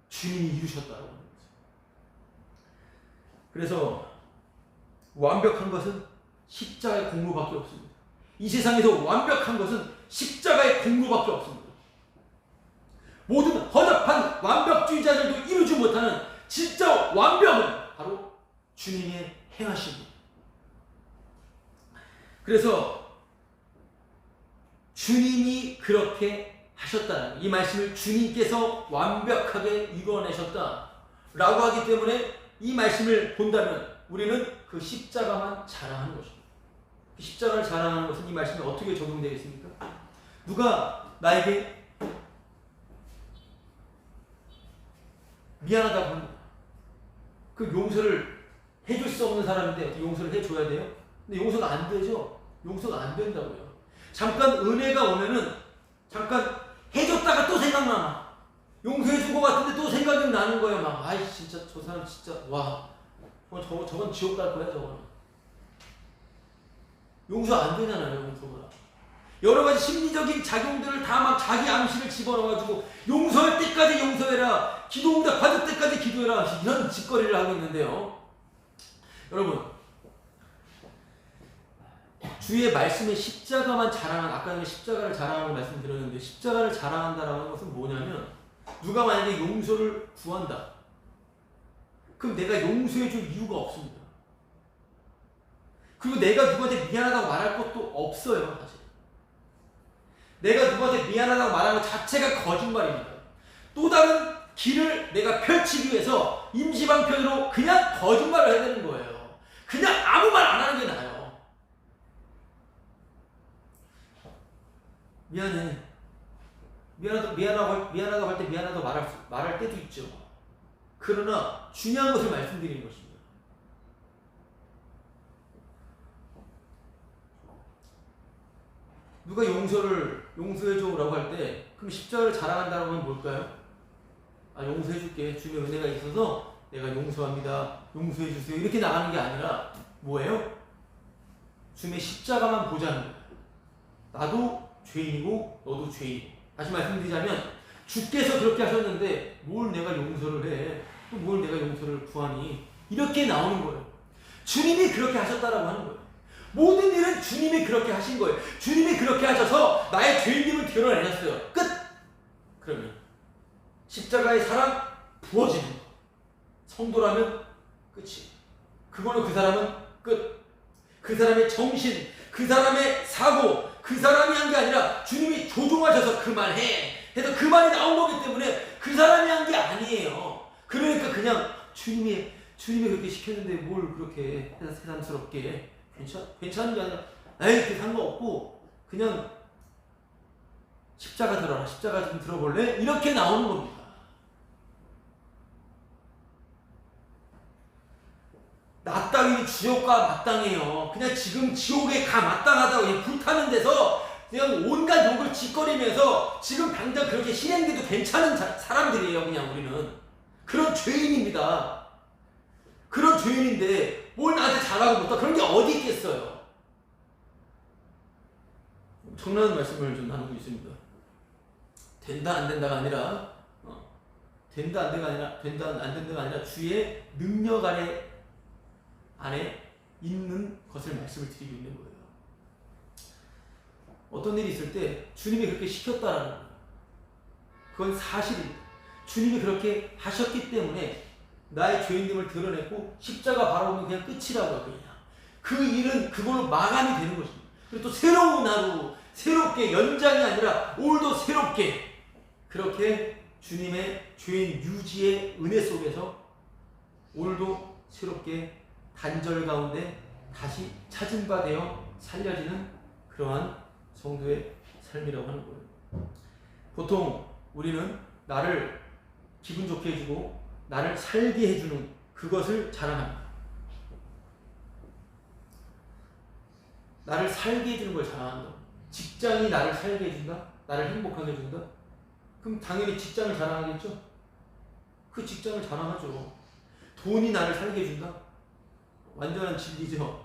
주님이 이루셨다고 하는 거죠. 그래서 완벽한 것은 십자가의 공로밖에 없습니다. 이 세상에서 완벽한 것은 십자가의 공로밖에 없습니다. 모든 허접한 완벽주의자들도 이루지 못하는 진짜 완벽은 바로 주님의 행하심입니다. 그래서 주님이 그렇게 하셨다는 이 말씀을 주님께서 완벽하게 이루어내셨다라고 하기 때문에 이 말씀을 본다면 우리는 그 십자가만 자랑하는 것입니다. 그 십자가를 자랑하는 것은 이 말씀이 어떻게 적용되겠습니까? 누가 나에게 미안하다고 합니다. 그 용서를 해줄 수 없는 사람인데 어떻게 용서를 해줘야 돼요? 근데 용서가 안 되죠. 용서가 안 된다고요. 잠깐 은혜가 오면은 잠깐 해줬다가 또 생각나. 용서해준 것 같은데 또 생각이 나는 거예요. 막 진짜 저 사람 진짜 저건 지옥 갈 거야 저건. 용서 안 되잖아요. 용서가. 여러 가지 심리적인 작용들을 다 막 자기 암시를 집어넣어가지고 용서할 때까지 용서해라. 기도 응답 받을 때까지 기도해라. 이런 짓거리를 하고 있는데요. 여러분, 주의 말씀에 십자가만 자랑한, 아까 전에 십자가를 자랑하는 말씀드렸는데 십자가를 자랑한다라는 것은 뭐냐면 누가 만약에 용서를 구한다. 그럼 내가 용서해줄 이유가 없습니다. 그리고 내가 누구한테 미안하다고 말할 것도 없어요. 사실. 내가 누구한테 미안하다고 말하는 것 자체가 거짓말입니다. 또 다른 길을 내가 펼치기 위해서 임시방편으로 그냥 거짓말을 해야 되는 거예요. 그냥 아무 말 안 하는 게 나아요. 미안해. 미안하다고 할 때 미안하다고 말할 때도 있죠. 그러나 중요한 것을 말씀드리는 것입니다. 누가 용서해줘라고 할 때 그럼 십자가를 자랑한다는 건 뭘까요? 용서해줄게. 주님의 은혜가 있어서 내가 용서합니다. 용서해주세요. 이렇게 나가는 게 아니라 뭐예요? 주님의 십자가만 보자는 거예요. 나도 죄인이고 너도 죄인이고. 다시 말씀드리자면 주께서 그렇게 하셨는데 뭘 내가 용서를 해. 또 뭘 내가 용서를 구하니. 이렇게 나오는 거예요. 주님이 그렇게 하셨다라고 하는 거예요. 모든 일은 주님이 그렇게 하신 거예요. 주님이 그렇게 하셔서 나의 죄인임을 드러내셨어요. 끝! 그러면 십자가의 사랑 부어지는 거. 성도라면 끝이. 그걸로 그 사람은 끝. 그 사람의 정신, 그 사람의 사고, 그 사람이 한 게 아니라 주님이 조종하셔서 그 말 해. 해서 그 말이 나온 거기 때문에 그 사람이 한 게 아니에요. 그러니까 그냥 주님이 그렇게 시켰는데 뭘 그렇게 세상스럽게 괜찮은 게 아니라 그 상관없고 그냥 십자가 들어라. 십자가 좀 들어볼래? 이렇게 나오는 겁니다. 나 따위는 주역과 마땅해요. 그냥 지금 지옥에 가 마땅하다고 그냥 불타는 데서 그냥 온갖 욕을 짓거리면서 지금 당장 그렇게 실행돼도 괜찮은 사람들이에요. 그냥 우리는 그런 죄인입니다. 그런 죄인인데 뭘 나한테 잘하고 못하 그런 게 어디 있겠어요. 청라는 말씀을 좀 나누고 있습니다. 된다 안 된다가 아니라 된다 안 된다가 아니라 주의 능력 안에 있는 것을 말씀을 드리고 있는 거예요. 어떤 일이 있을 때 주님이 그렇게 시켰다라는 거예요. 그건 사실입니다. 주님이 그렇게 하셨기 때문에 나의 죄인됨을 드러냈고 십자가 바라보면 그냥 끝이라고요. 그냥 그 일은 그걸로 마감이 되는 것입니다. 그리고 또 새로운 하루 새롭게 연장이 아니라 올도 새롭게 그렇게 주님의 죄인 유지의 은혜 속에서 올도 새롭게 단절 가운데 다시 찾은 바 되어 살려지는 그러한 성도의 삶이라고 하는 거예요. 보통 우리는 나를 기분 좋게 해주고 나를 살게 해주는 그것을 자랑합니다. 나를 살게 해주는 걸 자랑한다. 직장이 나를 살게 해준다? 나를 행복하게 해준다? 그럼 당연히 직장을 자랑하겠죠? 그 직장을 자랑하죠. 돈이 나를 살게 해준다? 완전한 진리죠.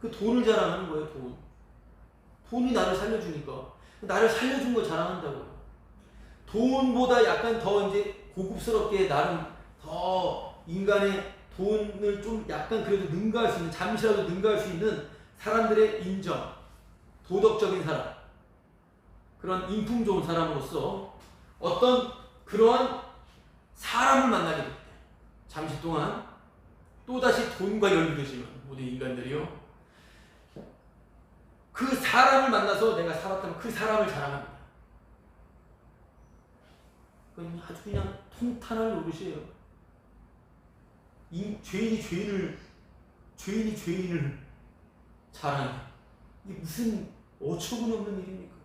그 돈을 자랑하는 거예요. 돈이 나를 살려주니까 나를 살려준 걸 자랑한다고요. 돈보다 약간 더 이제 고급스럽게 나름 더 인간의 돈을 좀 약간 그래도 능가할 수 있는 잠시라도 능가할 수 있는 사람들의 인정, 도덕적인 사람, 그런 인품 좋은 사람으로서 어떤 그러한 사람을 만나게 될 때 잠시 동안 또다시 돈과 연루되지만 모든 인간들이요 그 사람을 만나서 내가 살았다면 그 사람을 자랑합니다. 그건 아주 그냥 통탄할 노릇이에요. 죄인이 죄인을 자랑해. 이게 무슨 어처구니 없는 일입니까?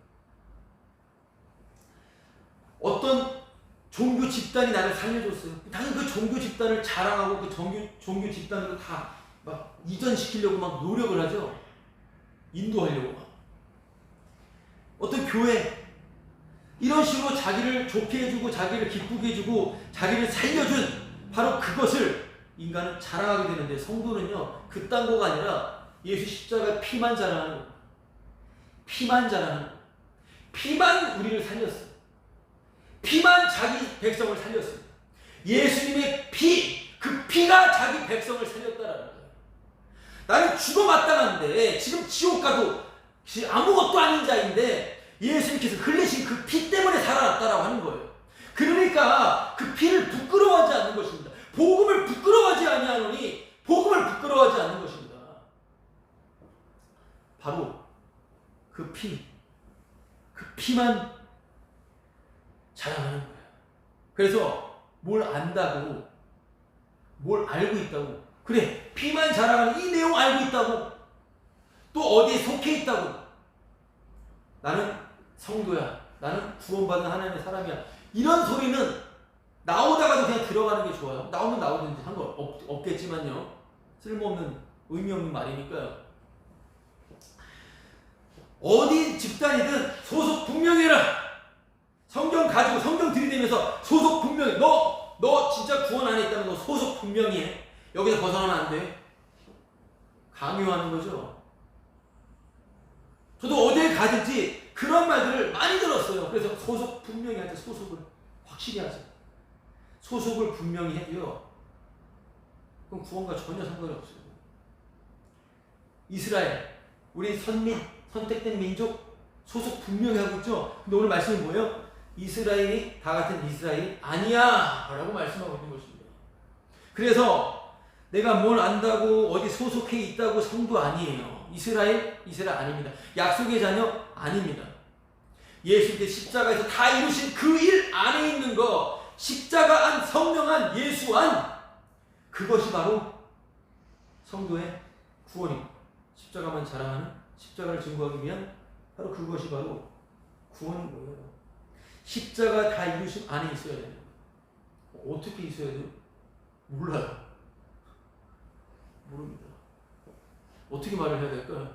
어떤 종교 집단이 나를 살려줬어요. 당연히 그 종교 집단을 자랑하고 그 종교 집단으로 다 막 이전시키려고 막 노력을 하죠. 인도하려고 막. 어떤 교회 이런 식으로 자기를 좋게 해주고 자기를 기쁘게 해주고 자기를 살려준 바로 그것을 인간은 자랑하게 되는데 성도는요 그딴 거가 아니라 예수 십자가 피만 자랑하는 거예요. 피만 자랑하는 거예요. 피만 우리를 살렸어요. 피만 자기 백성을 살렸어요. 예수님의 피, 그 피가 자기 백성을 살렸다라는 거예요. 나는 죽어 마땅한데 지금 지옥 가도 아무것도 아닌 자인데 예수님께서 흘리신 그 피 때문에 살아났다라고 하는 거예요. 그러니까 그 피를 부끄러워하지 않는 것입니다. 복음을 부끄러워하지 아니하노니 복음을 부끄러워하지 않는 것입니다. 바로 그 피만 자랑하는 거예요. 그래서 뭘 안다고, 뭘 알고 있다고, 그래 피만 자랑하는 이 내용 알고 있다고, 또 어디에 속해 있다고, 나는 성도야, 나는 구원받은 하나님의 사람이야, 이런 소리는 나오다가도 그냥 들어가는 게 좋아요. 나오면 나오든지 상관없겠지만요. 쓸모없는 의미 없는 말이니까요. 어디 집단이든 소속 분명히 해라. 성경 가지고 성경 들이대면서 소속 분명히, 너 진짜 구원 안에 있다면 너 소속 분명히 해. 여기서 벗어나면 안 돼. 강요하는 거죠. 저도 어딜 가든지 그런 말들을 많이 들었어요. 그래서 소속 분명히 할 때 소속을 확실히 하죠. 소속을 분명히 해도요 그럼 구원과 전혀 상관이 없어요. 이스라엘, 우리 선택된 민족 소속 분명히 하고 있죠. 근데 오늘 말씀이 뭐예요? 이스라엘이 다 같은 이스라엘이 아니야 라고 말씀하고 있는 것입니다. 그래서 내가 뭘 안다고 어디 소속해 있다고 성도 아니에요. 이스라엘 아닙니다. 약속의 자녀 아닙니다. 예수님께 십자가에서 다 이루신 그 일 안에 있는 거, 십자가 안 성령한 예수 안, 그것이 바로 성도의 구원입니다. 십자가만 자랑하는, 십자가를 증거하기 위한 바로 그것이 바로 구원인 거예요. 십자가 다 이루심 안에 있어야 돼요. 어떻게 있어야 돼요? 몰라요. 어떻게 말을 해야 될까요?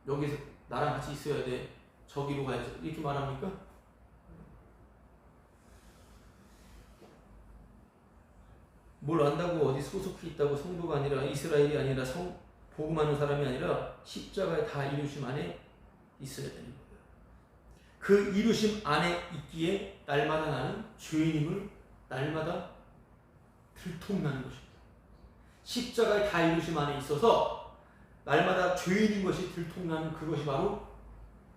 여기서 나랑 같이 있어야 돼. 저기로 가야지. 이렇게 말합니까? 뭘 안다고 어디 소속해 있다고 성도가 아니라 이스라엘이 아니라 복음하는 사람이 아니라 십자가에 다 이루심 안에 있어야 되는 거예요. 그 이루심 안에 있기에 날마다 나는 죄인임을 날마다 들통나는 것입니다. 십자가에 다 이루심 안에 있어서 날마다 죄인인 것이 들통나는 그것이 바로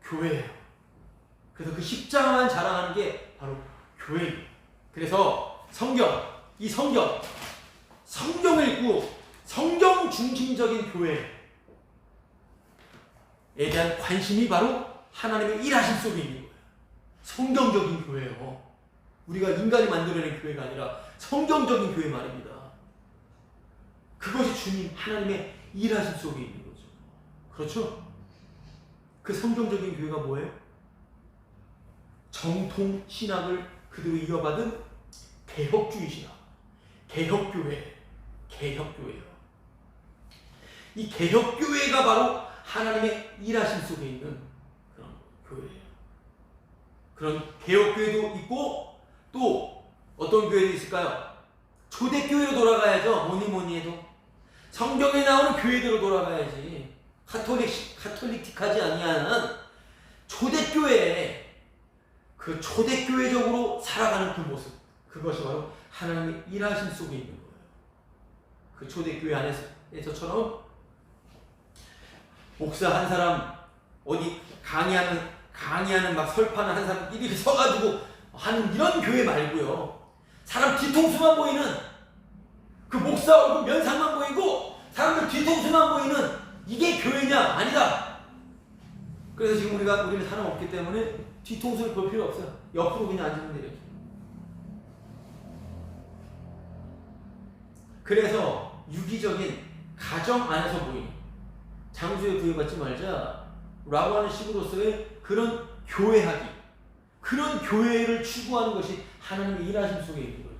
교회예요. 그래서 그 십자가만 자랑하는 게 바로 교회예요. 그래서 이 성경을 읽고 성경 중심적인 교회에 대한 관심이 바로 하나님의 일하심 속에 있는 거예요. 성경적인 교회요. 우리가 인간이 만들어낸 교회가 아니라 성경적인 교회 말입니다. 그것이 주님 하나님의 일하심 속에 있는 거죠. 그렇죠? 그 성경적인 교회가 뭐예요? 정통 신학을 그대로 이어받은 개혁주의 신학, 개혁교회예요. 이 개혁교회가 바로 하나님의 일하심 속에 있는 그런 교회예요. 그런 개혁교회도 있고 또 어떤 교회도 있을까요? 초대교회로 돌아가야죠. 뭐니 해도 성경에 나오는 교회대로 돌아가야지. 카톨릭틱하지 아니하는 초대교회, 그 초대교회적으로 살아가는 그 모습, 그것이 바로 하나님의 일하심 속에 있는 거예요. 그 초대교회 안에서처럼 목사 한 사람 어디 강의하는 막 설파는 한 사람 이렇게 서가지고 하는 이런 교회 말고요. 사람 뒤통수만 보이는 그 목사 얼굴 면상만 보이고 사람들 뒤통수만 보이는 이게 교회냐? 아니다. 그래서 지금 우리는 사람 없기 때문에 뒤통수를 볼 필요 없어요. 옆으로 그냥 앉으면 돼요. 그래서 유기적인 가정 안에서 보이는 장소에 구애받지 말자 라고 하는 식으로서의 그런 교회하기, 그런 교회를 추구하는 것이 하나님의 일하심 속에 있는 거죠.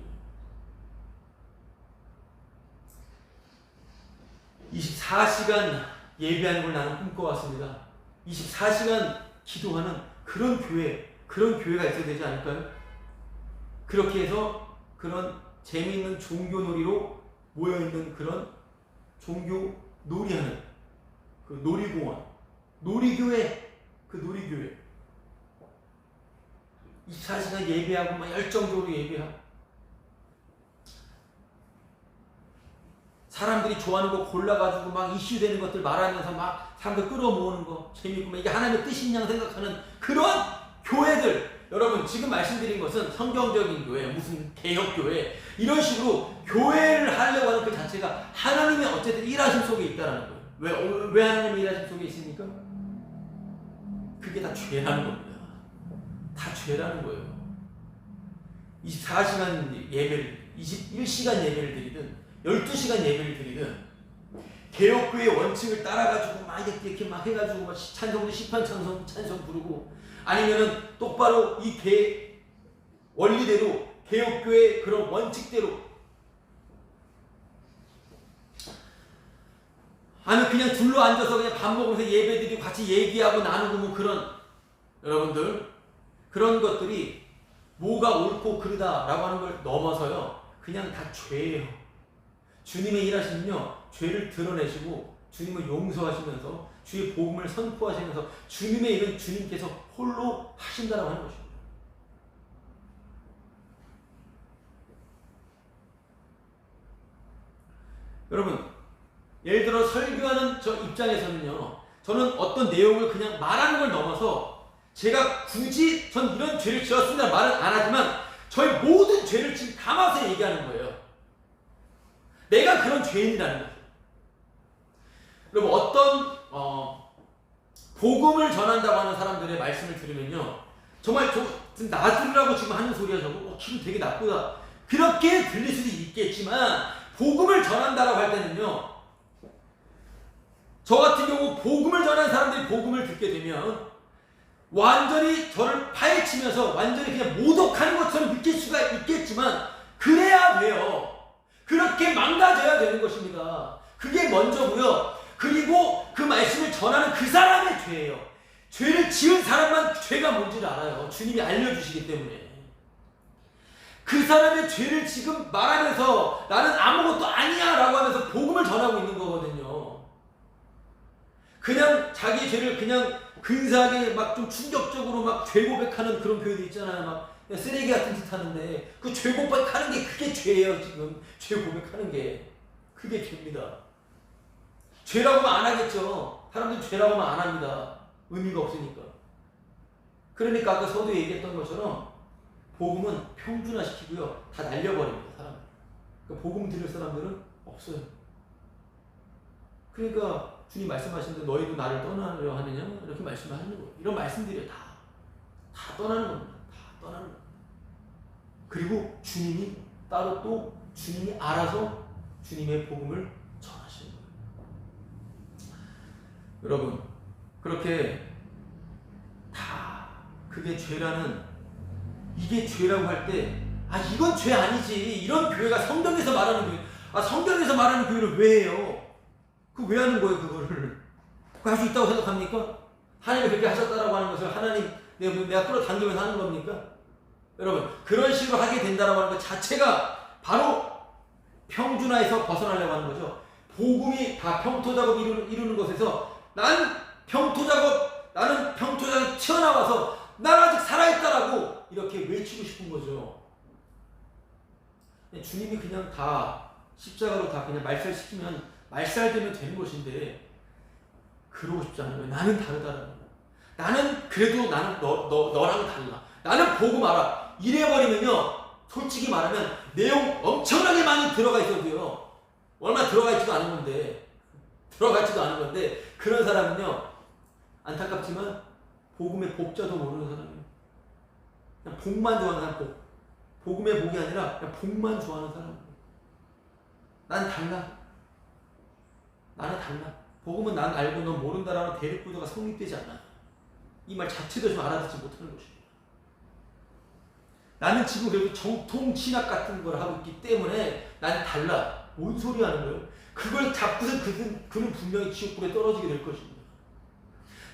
24시간 예배하는 걸 나는 꿈꿔왔습니다. 24시간 기도하는 그런 교회가 있어야 되지 않을까요? 그렇게 해서 그런 재미있는 종교놀이로 모여있는 그런 종교 놀이하는 그 놀이공원, 놀이교회, 그 놀이교회 24시간 예배하고 막 열정적으로 예배하고 사람들이 좋아하는 거 골라가지고 막 이슈되는 것들 말하면서 막 사람들 끌어모으는 거 재미있고 이게 하나님의 뜻이냐 생각하는 그런 교회들, 여러분 지금 말씀드린 것은 성경적인 교회, 무슨 개혁교회 이런 식으로 교회를 하려고 하는 그 자체가 하나님의 어쨌든 일하심 속에 있다는 거예요. 왜 하나님의 일하심 속에 있습니까? 그게 다 죄라는 겁니다. 다 죄라는 거예요. 24시간 예배를 21시간 예배를 드리든 12시간 예배를 드리든 개혁교회의 원칙을 따라가지고 막 이렇게 막 해가지고 막 찬송도 10판 찬송 부르고 아니면은 똑바로 이 원리대로 개혁교회의 그런 원칙대로 아니 그냥 둘러 앉아서 그냥 밥 먹으면서 예배드리고 같이 얘기하고 나누고 뭐 그런 여러분들 그런 것들이 뭐가 옳고 그르다라고 하는 걸 넘어서요 그냥 다 죄예요. 주님의 일하심은요 죄를 드러내시고 주님을 용서하시면서 주의 복음을 선포하시면서 주님의 일은 주님께서 홀로 하신다라고 하는 것입니다. 여러분 예를 들어 설교하는 저 입장에서는요 저는 어떤 내용을 그냥 말하는 걸 넘어서 제가 굳이 전 이런 죄를 지었습니다 말은 안 하지만 저의 모든 죄를 지금 담아서 얘기하는 거예요. 내가 그런 죄인이라는 거죠. 여러분 어떤 복음을 전한다고 하는 사람들의 말씀을 들으면요 정말 나 들으라고 지금 하는 소리야 저거 기분 되게 나쁘다 그렇게 들릴 수도 있겠지만 복음을 전한다라고 할 때는요 저 같은 경우 복음을 전하는 사람들이 복음을 듣게 되면 완전히 저를 파헤치면서 완전히 그냥 모독하는 것처럼 느낄 수가 있겠지만 그래야 돼요. 그렇게 망가져야 되는 것입니다. 그게 먼저고요. 그리고 그 말씀을 전하는 그 사람의 죄예요. 죄를 지은 사람만 죄가 뭔지를 알아요. 주님이 알려주시기 때문에. 그 사람의 죄를 지금 말하면서 나는 아무것도 아니야 라고 하면서 복음을 전하고 있는 거거든요. 그냥 자기 죄를 그냥 근사하게 막 좀 충격적으로 막 죄 고백하는 그런 교회도 있잖아요. 막 그냥 쓰레기 같은 짓 하는데 그 죄 고백하는 게 그게 죄예요. 지금 죄 고백하는 게 그게 죄입니다. 죄라고 하면 안 하겠죠. 사람들이 죄라고 하면 안 합니다. 의미가 없으니까. 그러니까 아까 서두에 얘기했던 것처럼 복음은 평준화시키고요. 다 날려버립니다. 사람. 그러니까 복음 들을 사람들은 없어요. 그러니까 주님 말씀하시는데 너희도 나를 떠나려 하느냐? 이렇게 말씀하시는 거예요. 이런 말씀들이 다 떠나는 겁니다. 다 떠나는 겁니다. 그리고 주님이 따로 또 주님이 알아서 주님의 복음을 전하시는 거예요. 여러분 그렇게 다 그게 죄라는 이게 죄라고 할 때 이건 죄 아니지 이런 교회가 성경에서 말하는 교회 성경에서 말하는 교회를 왜 해요? 그 왜 하는 거예요 그거를? 그거 할 수 있다고 생각합니까? 하나님이 그렇게 하셨다라고 하는 것을 하나님 내가 끌어당기면서 하는 겁니까? 여러분 그런 식으로 하게 된다라고 하는 것 자체가 바로 평준화에서 벗어나려고 하는 거죠. 복음이 다 평토작업 이루는 것에서 나는 평토작업이 튀어나와서 난 아직 살아있다라고 이렇게 외치고 싶은 거죠. 주님이 그냥 다 십자가로 다 그냥 말살시키면 말살되면 되는 것인데 그러고 싶지 않은 거예요. 나는 다르다라는 거예요. 나는 그래도 나는 너랑 달라. 나는 복음 알아. 이래버리면요. 솔직히 말하면 내용 엄청나게 많이 들어가 있어도요. 얼마 들어가 있지도 않은 건데 그런 사람은요. 안타깝지만 복음의 복자도 모르는 사람이에요. 그냥 복만 좋아하는 사람, 복음의 복이 아니라 그냥 복만 좋아하는 사람이에요. 난 달라. 나는 달라. 복음은 난 알고 넌 모른다라는 대립구도가 성립되지 않아. 이 말 자체도 좀 알아듣지 못하는 것입니다. 나는 지금 그래도 정통 신학 같은 걸 하고 있기 때문에 난 달라. 뭔 소리 하는 거예요? 그걸 잡고서 그는 분명히 지옥불에 떨어지게 될 것입니다.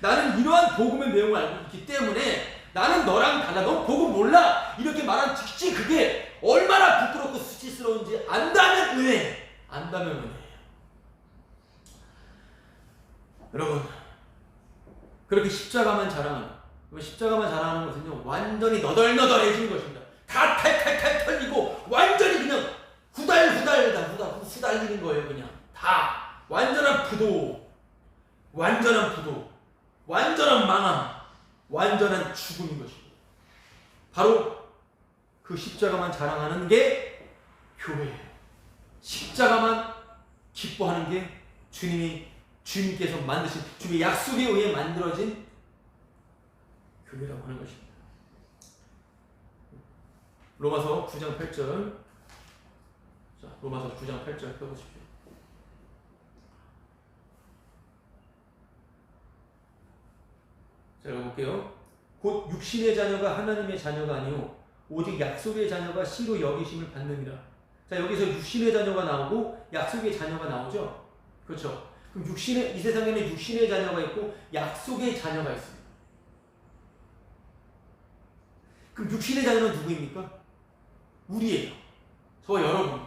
나는 이러한 복음의 내용을 알고 있기 때문에 나는 너랑 달라. 넌 복음 몰라. 이렇게 말한 즉시 그게 얼마나 부끄럽고 수치스러운지 안다면 은혜. 여러분 그렇게 십자가만 자랑하는 것은요 완전히 너덜너덜해지는 것입니다. 다 탈탈탈 털리고 완전히 그냥 후달리는 거예요. 그냥 다 완전한 부도, 완전한 망함, 완전한 죽음인 것입니다. 바로 그 십자가만 자랑하는 게 교회예요. 십자가만 기뻐하는 게 주님께서 만드신 주님의 약속에 의해 만들어진 교회라고 하는 것입니다. 로마서 9장 8절. 자, 로마서 9장 8절 펴보십시오. 자, 읽어볼게요. 곧 육신의 자녀가 하나님의 자녀가 아니요 오직 약속의 자녀가 씨로 여기심을 받느니라. 자, 여기서 육신의 자녀가 나오고 약속의 자녀가 나오죠. 그렇죠. 그럼 이 세상에는 육신의 자녀가 있고 약속의 자녀가 있습니다. 그럼 육신의 자녀는 누구입니까? 우리예요. 저와 여러분.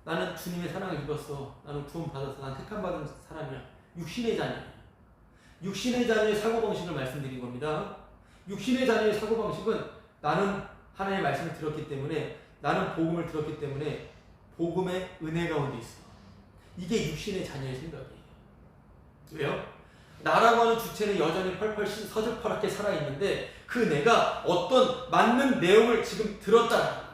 나는 주님의 사랑을 입었어. 나는 구원 받았어. 난 택함 받은 사람이야. 육신의 자녀. 육신의 자녀의 사고방식을 말씀드린 겁니다. 육신의 자녀의 사고방식은 나는 하나님의 말씀을 들었기 때문에 나는 복음을 들었기 때문에 복음의 은혜 가운데 있어. 이게 육신의 자녀의 생각이에요. 왜요? 나라고 하는 주체는 여전히 펄펄 서글퍼렇게 살아있는데 그 내가 어떤 맞는 내용을 지금 들었다는 거예요.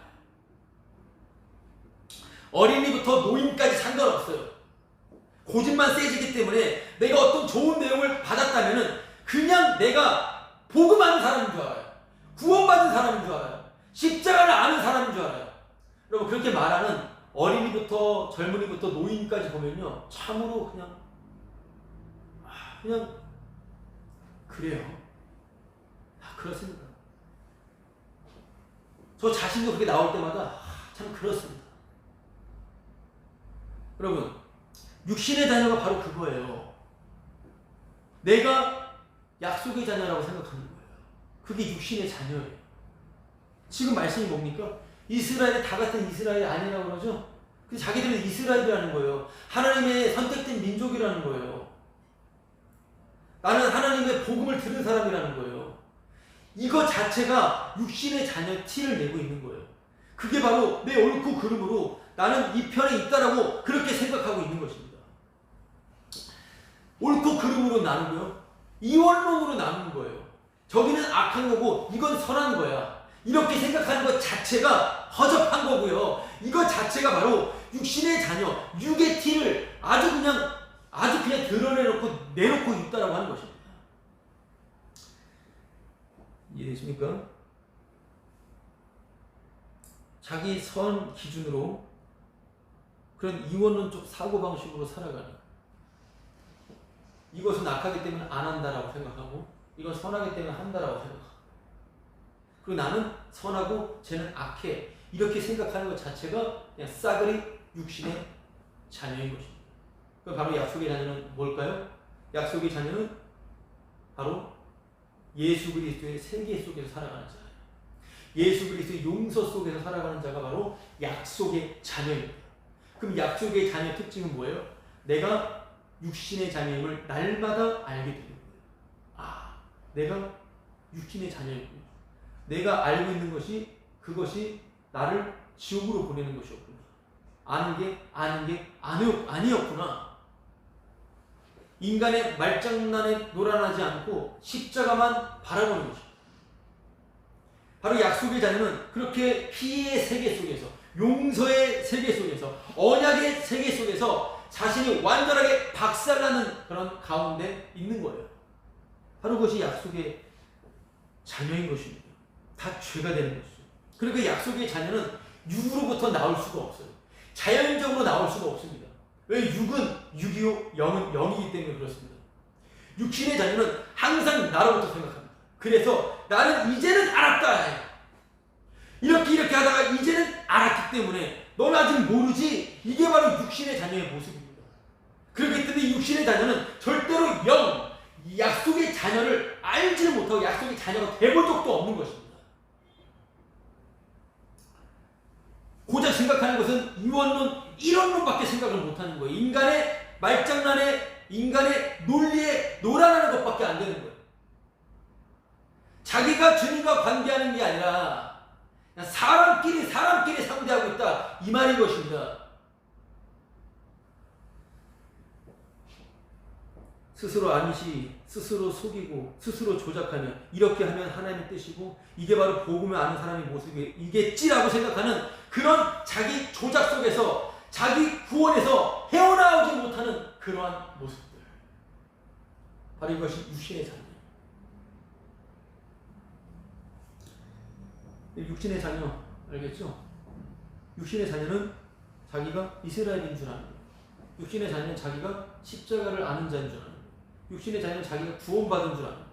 어린이부터 노인까지 상관없어요. 고집만 세지기 때문에 내가 어떤 좋은 내용을 받았다면 그냥 내가 복음하는 사람인 줄 알아요. 구원받은 사람인 줄 알아요. 십자가를 아는 사람인 줄 알아요. 여러분 그렇게 말하는 어린이부터 젊은이부터 노인까지 보면요 참으로 그냥 그래요. 그렇습니다. 저 자신도 그렇게 나올 때마다 참 그렇습니다. 여러분, 육신의 자녀가 바로 그거예요. 내가 약속의 자녀라고 생각하는 거예요. 그게 육신의 자녀예요. 지금 말씀이 뭡니까? 이스라엘이 다 같은 이스라엘이 아니라고 그러죠? 그 자기들은 이스라엘이라는 거예요. 하나님의 선택된 민족이라는 거예요. 나는 하나님의 복음을 들은 사람이라는 거예요. 이거 자체가 육신의 자녀 티를 내고 있는 거예요. 그게 바로 내 옳고 그름으로 나는 이 편에 있다라고 그렇게 생각하고 있는 것입니다. 옳고 그름으로 나누고요. 이원론으로 나누는 거예요. 저기는 악한 거고 이건 선한 거야. 이렇게 생각하는 것 자체가 허접한 거고요. 이것 자체가 바로 육신의 자녀, 육의 티를 아주 그냥 내놓고 있다라고 하는 것입니다. 이해되십니까? 자기 선 기준으로 그런 이원론적 사고방식으로 살아가는, 이것은 악하기 때문에 안 한다라고 생각하고 이건 선하기 때문에 한다라고 생각하고, 그리고 나는 선하고 쟤는 악해, 이렇게 생각하는 것 자체가 그냥 싸그리 육신의 자녀인 것입니다. 그럼 바로 약속의 자녀는 뭘까요? 약속의 자녀는 바로 예수 그리스도의 생계 속에서 살아가는 자예요. 예수 그리스도의 용서 속에서 살아가는 자가 바로 약속의 자녀입니다. 그럼 약속의 자녀 특징은 뭐예요? 내가 육신의 자녀임을 날마다 알게 되는 거예요. 아, 내가 육신의 자녀이구나. 내가 알고 있는 것이 그것이 나를 지옥으로 보내는 것이었구나. 아는 게 아니었구나. 인간의 말장난에 놀아나지 않고 십자가만 바라보는 것입니다. 바로 약속의 자녀는 그렇게 피의 세계 속에서, 용서의 세계 속에서, 언약의 세계 속에서 자신이 완전하게 박살나는 그런 가운데 있는 거예요. 바로 그것이 약속의 자녀인 것입니다. 다 죄가 되는 것이죠. 그리고 그 약속의 자녀는 육으로부터 나올 수가 없어요. 자연적으로 나올 수가 없습니다. 왜? 육은 육이요, 영은 영이기 때문에 그렇습니다. 육신의 자녀는 항상 나로부터 생각합니다. 그래서 나는 이제는 알았다. 이렇게 하다가 이제는 알았기 때문에 넌 아직 모르지. 이게 바로 육신의 자녀의 모습입니다. 그렇기 때문에 육신의 자녀는 절대로 약속의 자녀를 알지 못하고 약속의 자녀가 되볼 적도 없는 것입니다. 고작 생각하는 것은 이원론, 이론론밖에 생각을 못하는 거예요. 인간의 말장난에, 인간의 논리에 놀아나는 것밖에 안 되는 거예요. 자기가 주님과 관계하는 게 아니라 그냥 사람끼리 상대하고 있다, 이 말인 것입니다. 스스로 아니시, 스스로 속이고 스스로 조작하며 이렇게 하면 하나님의 뜻이고 이게 바로 복음을 아는 사람의 모습이겠지라고 생각하는 그런 자기 조작 속에서 자기 구원에서 헤어나오지 못하는 그러한 모습들, 바로 이것이 육신의 자녀. 육신의 자녀 알겠죠? 육신의 자녀는 자기가 이스라엘인 줄 아는 거예요. 육신의 자녀는 자기가 십자가를 아는 자인 줄 아는 거예요. 육신의 자녀는 자기가 구원받은 줄 아는 거예요.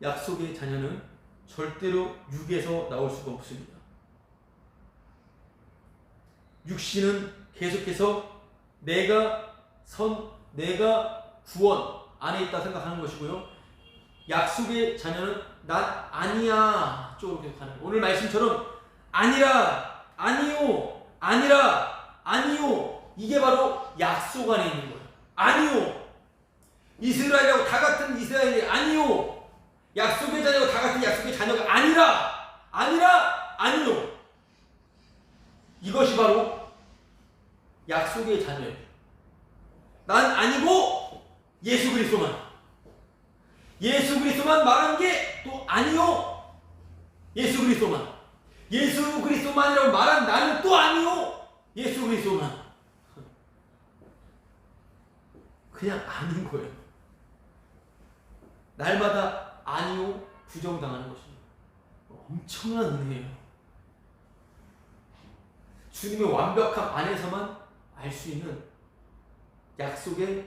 약속의 자녀는 절대로 육에서 나올 수가 없습니다. 육신은 계속해서 내가 구원 안에 있다 생각하는 것이고요. 약속의 자녀는 난 아니야 쪽으로 계속 가는 거예요. 오늘 말씀처럼 아니라, 아니요, 아니라, 아니요, 이게 바로 약속 안에 있는 거예요. 아니요, 이스라엘하고 다 같은 이스라엘이 아니요, 약속의 자녀가 다 같은 약속의 자녀가 아니라, 아니요. 이것이 바로 약속의 자녀예요. 난 아니고 예수 그리스도만 말한 게 또 아니요. 예수 그리스도만이라고 말한 나는 또 아니요. 예수 그리스도만. 그냥 아닌 거예요. 날마다 아니요 부정당하는 것입니다. 엄청난 은혜예요. 주님의 완벽함 안에서만 알 수 있는 약속의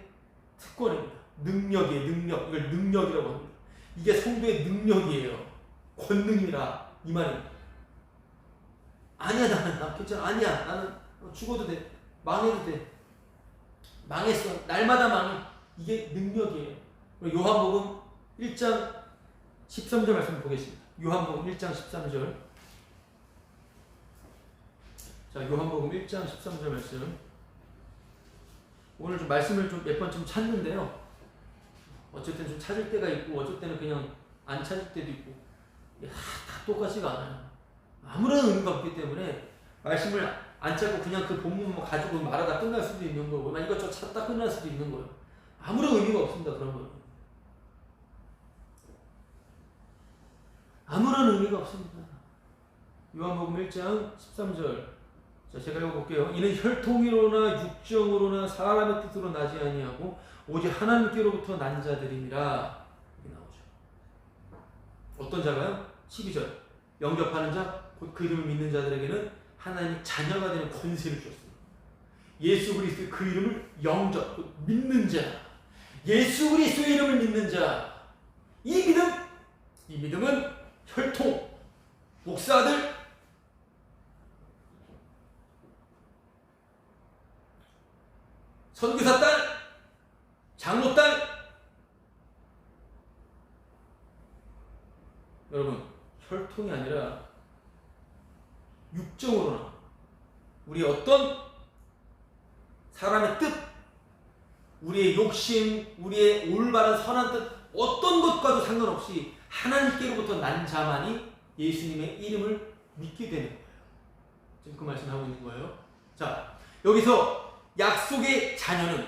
특권입니다. 능력이에요. 이걸 능력이라고 합니다. 이게 성도의 능력이에요. 권능이라 이 말입니다. 아니야, 나 괜찮아. 아니야, 나는 죽어도 돼. 망해도 돼. 망했어. 날마다 망해. 이게 능력이에요. 요한복음 1장 13절 말씀 보겠습니다. 요한복음 1장 13절. 자, 요한복음 1장 13절 말씀. 오늘 좀 말씀을 좀 몇 번 좀 찾는데요. 어쨌든 좀 찾을 때가 있고, 어쩔 때는 그냥 안 찾을 때도 있고, 다 똑같지가 않아요. 아무런 의미가 없기 때문에 말씀을 안 찾고 그냥 그 본문만 가지고 말하다 끝날 수도 있는 거고, 이것저것 찾다 끝날 수도 있는 거예요. 아무런 의미가 없습니다. 그런 거는. 아무런 의미가 없습니다. 요한복음 1장 13절. 자, 제가 읽어볼게요. 이는 혈통으로나 육정으로나 사람의 뜻으로 나지 아니하고 오직 하나님께로부터 난 자들이니라. 이렇게 나오죠. 어떤 자가요? 12절. 영접하는 자, 곧 그 이름을 믿는 자들에게는 하나님의 자녀가 되는 권세를 주셨습니다. 예수 그리스도의 그 이름을 영접, 믿는 자. 예수 그리스도의 이름을 믿는 자. 이 믿음은 혈통, 목사들, 선교사 딸, 장로 딸. 여러분, 혈통이 아니라 육정으로나 우리 어떤 사람의 뜻, 우리의 욕심, 우리의 올바른 선한 뜻, 어떤 것과도 상관없이 하나님께로부터 난 자만이 예수님의 이름을 믿게 되는 거예요. 지금 그 말씀하고 있는 거예요. 자, 여기서 약속의 자녀는,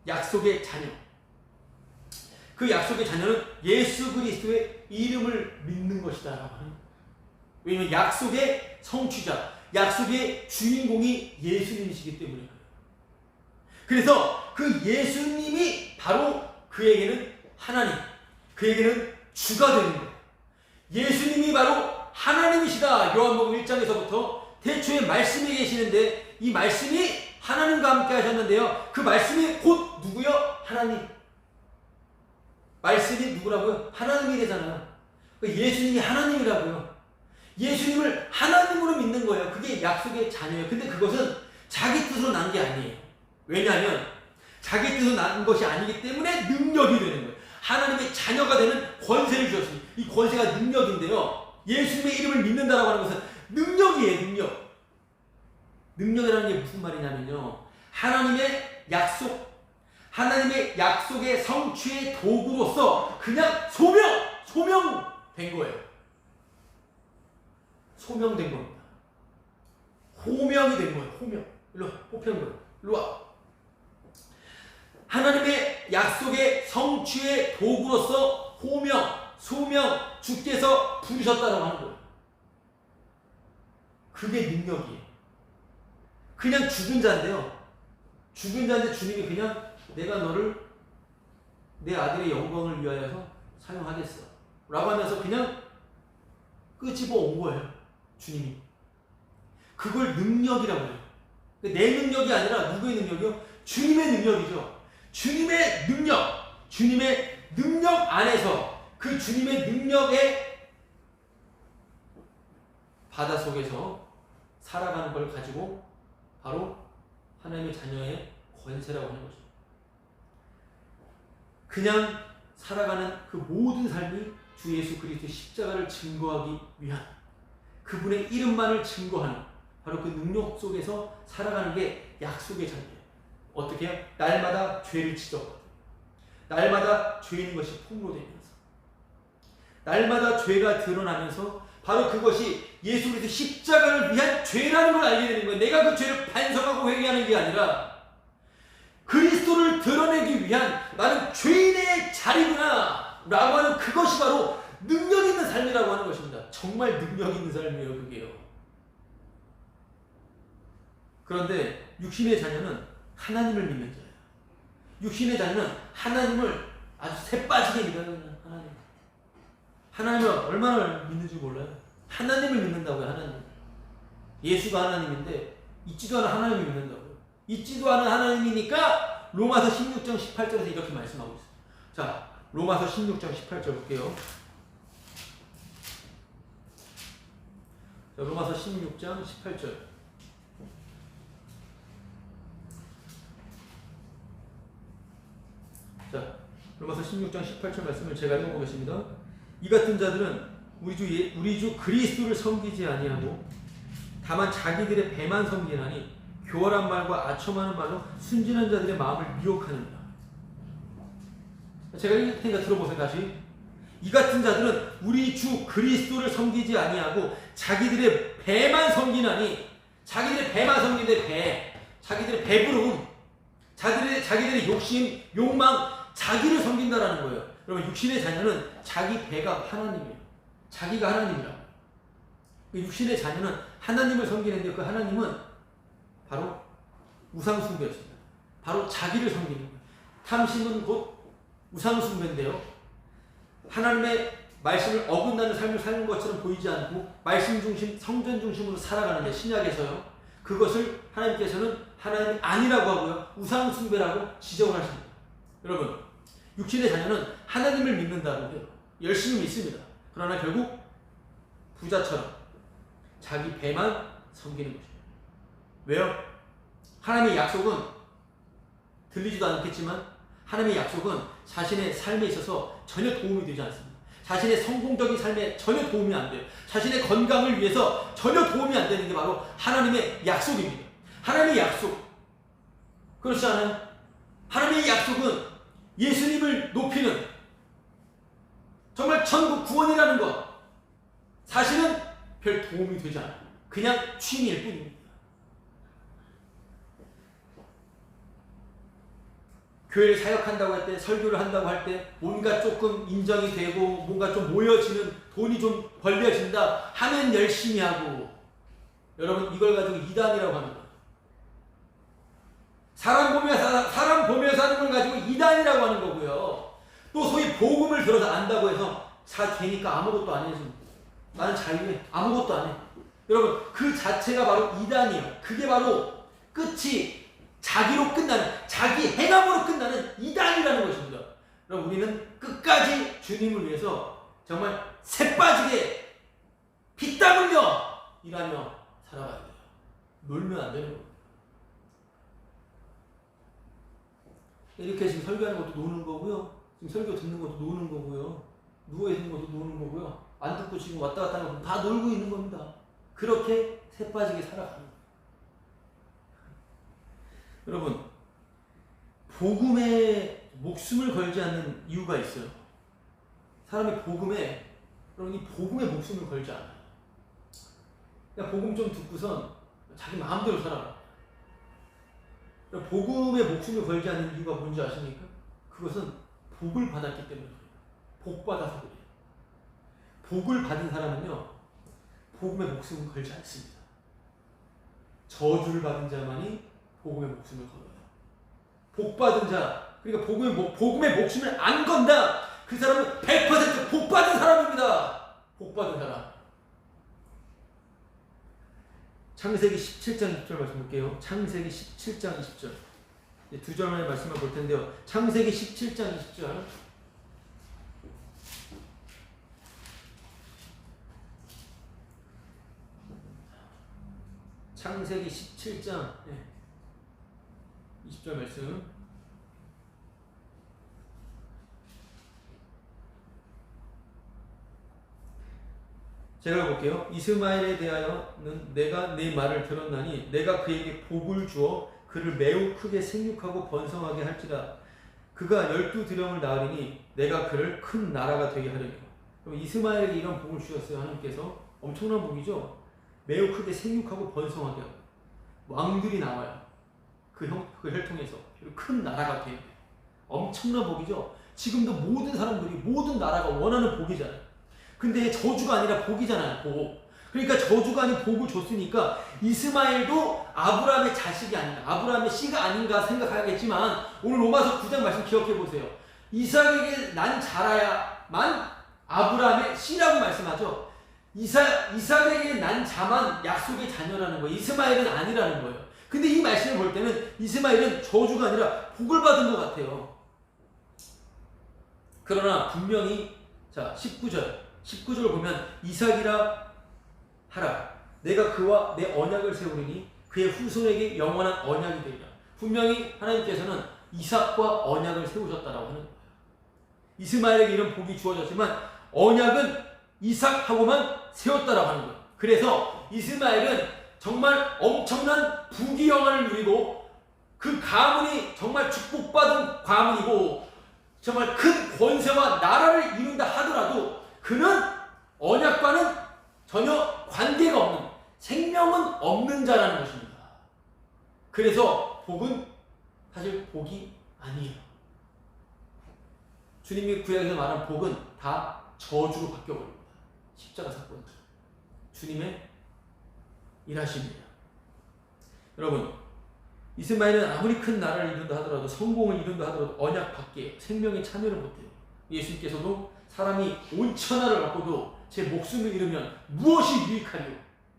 약속의 자녀, 그 약속의 자녀는 예수 그리스도의 이름을 믿는 것이다 라고 하는 거예요. 왜냐하면 약속의 성취자, 약속의 주인공이 예수님이시기 때문에 그래요. 그래서 그 예수님이 바로 그에게는 하나님, 그에게는 주가 되는 거예요. 예수님이 바로 하나님이시다. 요한복음 1장에서부터 태초에 말씀이 계시는데 이 말씀이 하나님과 함께 하셨는데요. 그 말씀이 곧 누구요? 하나님. 말씀이 누구라고요? 하나님이 되잖아요. 예수님이 하나님이라고요. 예수님을 하나님으로 믿는 거예요. 그게 약속의 자녀예요. 근데 그것은 자기 뜻으로 난 게 아니에요. 왜냐하면 자기 뜻으로 난 것이 아니기 때문에 능력이 되는 거예요. 하나님의 자녀가 되는 권세를 주셨습니다. 이 권세가 능력인데요. 예수님의 이름을 믿는다라고 하는 것은 능력이에요. 능력. 능력이라는 게 무슨 말이냐면요. 하나님의 약속, 하나님의 약속의 성취의 도구로서 그냥 소명된 거예요. 소명된 겁니다. 호명이 된 거예요. 호명. 일로 와. 호평 거예요. 일로 와. 하나님의 약속의 성취의 도구로서 소명, 주께서 부르셨다고 하는 거예요. 그게 능력이에요. 그냥 죽은 자인데요. 죽은 자인데 주님이 그냥 내가 너를 내 아들의 영광을 위하여서 사용하겠어 라고 하면서 그냥 끄집어 온 거예요. 주님이. 그걸 능력이라고 해요. 내 능력이 아니라 누구의 능력이요? 주님의 능력이죠. 주님의 능력 안에서 그 주님의 능력의 바다 속에서 살아가는 걸 가지고 바로 하나님의 자녀의 권세라고 하는 거죠. 그냥 살아가는 그 모든 삶이 주 예수 그리스도의 십자가를 증거하기 위한 그분의 이름만을 증거하는 바로 그 능력 속에서 살아가는 게 약속의 자녀예요. 어떻게 해요? 날마다 죄를 지적하고 날마다 죄인 것이 폭로되면서 날마다 죄가 드러나면서 바로 그것이 예수 그리스도 십자가를 위한 죄라는 걸 알게 되는 거예요. 내가 그 죄를 반성하고 회개하는 게 아니라 그리스도를 드러내기 위한 나는 죄인의 자리구나 라고 하는 그것이 바로 능력 있는 삶이라고 하는 것입니다. 정말 능력 있는 삶이에요. 그게요. 그런데 육신의 자녀는 하나님을 믿는 자예요. 육신의 자녀는 하나님을 아주 새빠지게 믿어요. 하나님을 얼마나 믿는지 몰라요. 하나님을 믿는다고요. 하나님. 예수가 하나님인데 있지도 않은 하나님을 믿는다고요. 있지도 않은 하나님이니까 로마서 16장 18절에서 이렇게 말씀하고 있어요. 자, 로마서 16장 18절 볼게요. 자, 로마서 16장 18절. 자, 로마서 16장 18절 말씀을 제가 읽어보겠습니다. 이 같은 자들은 우리 주 그리스도를 섬기지 아니하고 다만 자기들의 배만 섬기나니 교활한 말과 아첨하는 말로 순진한 자들의 마음을 미혹하느니라. 제가 읽을 테니까 들어보세요. 다시. 이 같은 자들은 우리 주 그리스도를 섬기지 아니하고 자기들의 배만 섬기나니, 자기들의 배만 섬기는데 배, 자기들의 배부름, 자기들의 욕심, 욕망, 자기를 섬긴다라는 거예요. 여러분, 육신의 자녀는 자기 배가 하나님이에요. 자기가 하나님이라. 육신의 자녀는 하나님을 섬기는데 그 하나님은 바로 우상숭배였습니다. 바로 자기를 섬기는 거예요. 탐심은 곧 우상숭배인데요. 하나님의 말씀을 어긋나는 삶을 사는 것처럼 보이지 않고 말씀 중심, 성전 중심으로 살아가는데 신약에서요. 그것을 하나님께서는 하나님이 아니라고 하고요. 우상숭배라고 지적을 하십니다. 여러분, 육신의 자녀는 하나님을 믿는다고 해요. 열심히 믿습니다. 그러나 결국 부자처럼 자기 배만 섬기는 거죠. 왜요? 하나님의 약속은 들리지도 않겠지만 하나님의 약속은 자신의 삶에 있어서 전혀 도움이 되지 않습니다. 자신의 성공적인 삶에 전혀 도움이 안 돼요. 자신의 건강을 위해서 전혀 도움이 안 되는 게 바로 하나님의 약속입니다. 하나님의 약속. 그렇지 않아요? 하나님의 약속은 예수님을 높이는 정말 천국 구원이라는 것. 사실은 별 도움이 되지 않아요. 그냥 취미일 뿐입니다. 교회를 사역한다고 할 때, 설교를 한다고 할 때 뭔가 조금 인정이 되고 뭔가 좀 모여지는, 돈이 좀 벌려진다 하면 열심히 하고, 여러분 이걸 가지고 이단이라고 합니다. 사람 보면서 하는 걸 가지고 이단이라고 하는 거고요. 또 소위 복음을 들어서 안다고 해서 되니까 아무것도 안 해줍니다. 나는 자유해. 아무것도 안 해. 여러분, 그 자체가 바로 이단이에요. 그게 바로 끝이 자기로 끝나는, 자기 행함으로 끝나는 이단이라는 것입니다. 여러분, 우리는 끝까지 주님을 위해서 정말 새빠지게 피땀 흘려 일하며 살아가야 돼요. 놀면 안 되는 겁니다. 이렇게 지금 설교하는 것도 노는 거고요. 지금 설교 듣는 것도 노는 거고요. 누워있는 것도 노는 거고요. 안 듣고 지금 왔다 갔다 하는 것도 다 놀고 있는 겁니다. 그렇게 새빠지게 살아가는 거예요. 여러분, 복음에 목숨을 걸지 않는 이유가 있어요. 사람이 복음에, 여러분, 이 복음에 목숨을 걸지 않아요. 그냥 복음 좀 듣고선 자기 마음대로 살아가. 복음에 목숨을 걸지 않는 이유가 뭔지 아십니까? 그것은 복을 받았기 때문에 그래요. 복 받아서 그래요. 복을 받은 사람은요, 복음에 목숨을 걸지 않습니다. 저주를 받은 자만이 복음에 목숨을 걸어요. 복 받은 자, 그러니까 복음에 목숨을 안 건다. 그 사람은 100% 복 받은 사람입니다. 복 받은 사람. 창세기 17장 20절 말씀 볼게요. 창세기 17장 20절. 두 절만의 말씀을 볼 텐데요. 창세기 17장 20절. 창세기 17장 20절 말씀. 제가 볼게요. 이스마엘에 대하여는 내가 네 말을 들었나니 내가 그에게 복을 주어 그를 매우 크게 생육하고 번성하게 할지라. 그가 12드령을 낳으리니 내가 그를 큰 나라가 되게 하려니와. 이스마엘에게 이런 복을 주셨어요. 하나님께서. 엄청난 복이죠. 매우 크게 생육하고 번성하게 하고 왕들이 나와요. 그 혈통에서 큰 나라가 돼요. 엄청난 복이죠. 지금도 모든 사람들이, 모든 나라가 원하는 복이잖아요. 근데 저주가 아니라 복이잖아요. 복. 그러니까 저주가 아닌 복을 줬으니까 이스마엘도 아브라함의 자식이 아닌가, 아브라함의 씨가 아닌가 생각하겠지만 오늘 로마서 9장 말씀 기억해 보세요. 이삭에게 난 자라야만 아브라함의 씨라고 말씀하죠. 이삭에게 난 자만 약속의 자녀라는 거예요. 이스마엘은 아니라는 거예요. 근데 이 말씀을 볼 때는 이스마엘은 저주가 아니라 복을 받은 것 같아요. 그러나 분명히, 자, 19절 보면 이삭이라 하라. 내가 그와 내 언약을 세우리니 그의 후손에게 영원한 언약이 되리라. 분명히 하나님께서는 이삭과 언약을 세우셨다라고 하는 거예요. 이스마엘에게 이런 복이 주어졌지만 언약은 이삭하고만 세웠다라고 하는 거예요. 그래서 이스마엘은 정말 엄청난 부귀영화를 누리고 그 가문이 정말 축복받은 가문이고 정말 큰 권세와 나라를 이룬다 하더라도 그는 언약과는 전혀 관계가 없는, 생명은 없는 자라는 것입니다. 그래서 복은 사실 복이 아니에요. 주님이 구약에서 말한 복은 다 저주로 바뀌어버립니다. 십자가 사건. 주님의 일하십니다. 여러분, 이스마엘은 아무리 큰 나라를 이룬다 하더라도, 성공을 이룬다 하더라도 언약 밖에 생명에 참여를 못해요. 예수님께서도 사람이 온 천하를 얻고도 제 목숨을 잃으면 무엇이 유익하리요?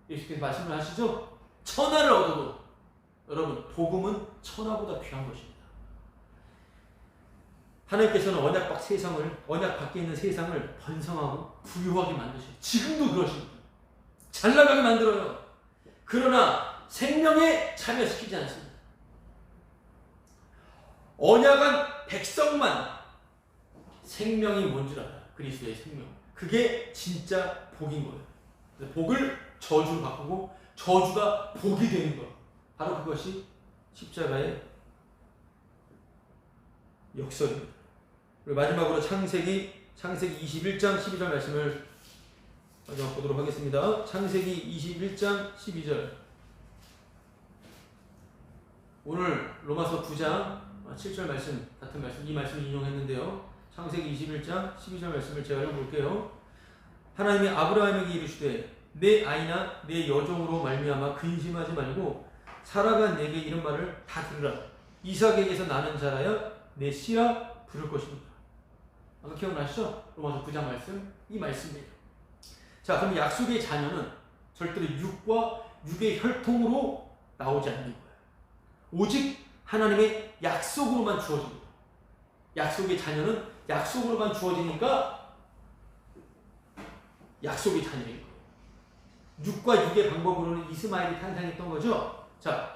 예수님께서 말씀을 하시죠? 천하를 얻어도 여러분, 복음은 천하보다 귀한 것입니다. 하나님께서는 언약 밖에 있는 세상을 번성하고 부유하게 만드셔요. 지금도 그러십니다. 잘 나가게 만들어요. 그러나 생명에 참여시키지 않습니다. 언약한 백성만 생명이 뭔 줄 알아요. 그리스도의 생명. 그게 진짜 복인 거예요. 복을 저주로 바꾸고 저주가 복이 되는 것. 바로 그것이 십자가의 역설입니다. 그리고 마지막으로 창세기 21장 12절 말씀을 마지막 보도록 하겠습니다. 창세기 21장 12절. 오늘 로마서 9장 7절 말씀, 같은 말씀, 이 말씀을 인용했는데요. 창세기 21장 12절 말씀을 제가 읽어볼게요. 하나님이 아브라함에게 이르시되 내 아이나 내 여종으로 말미암아 근심하지 말고 사라가 내게 이런 말을 다 들으라. 이삭에게서 나는 자라야 내 씨라 부를 것입니다. 아까 기억나시죠? 로마서 9장 말씀, 이 말씀이에요. 자, 그럼 약속의 자녀는 절대로 육과 육의 혈통으로 나오지 않는 거예요. 오직 하나님의 약속으로만 주어집니다. 약속의 자녀는 약속으로만 주어지니까 약속의 자녀인 거예요. 육과 육의 방법으로는 이스마엘이 탄생했던 거죠. 자,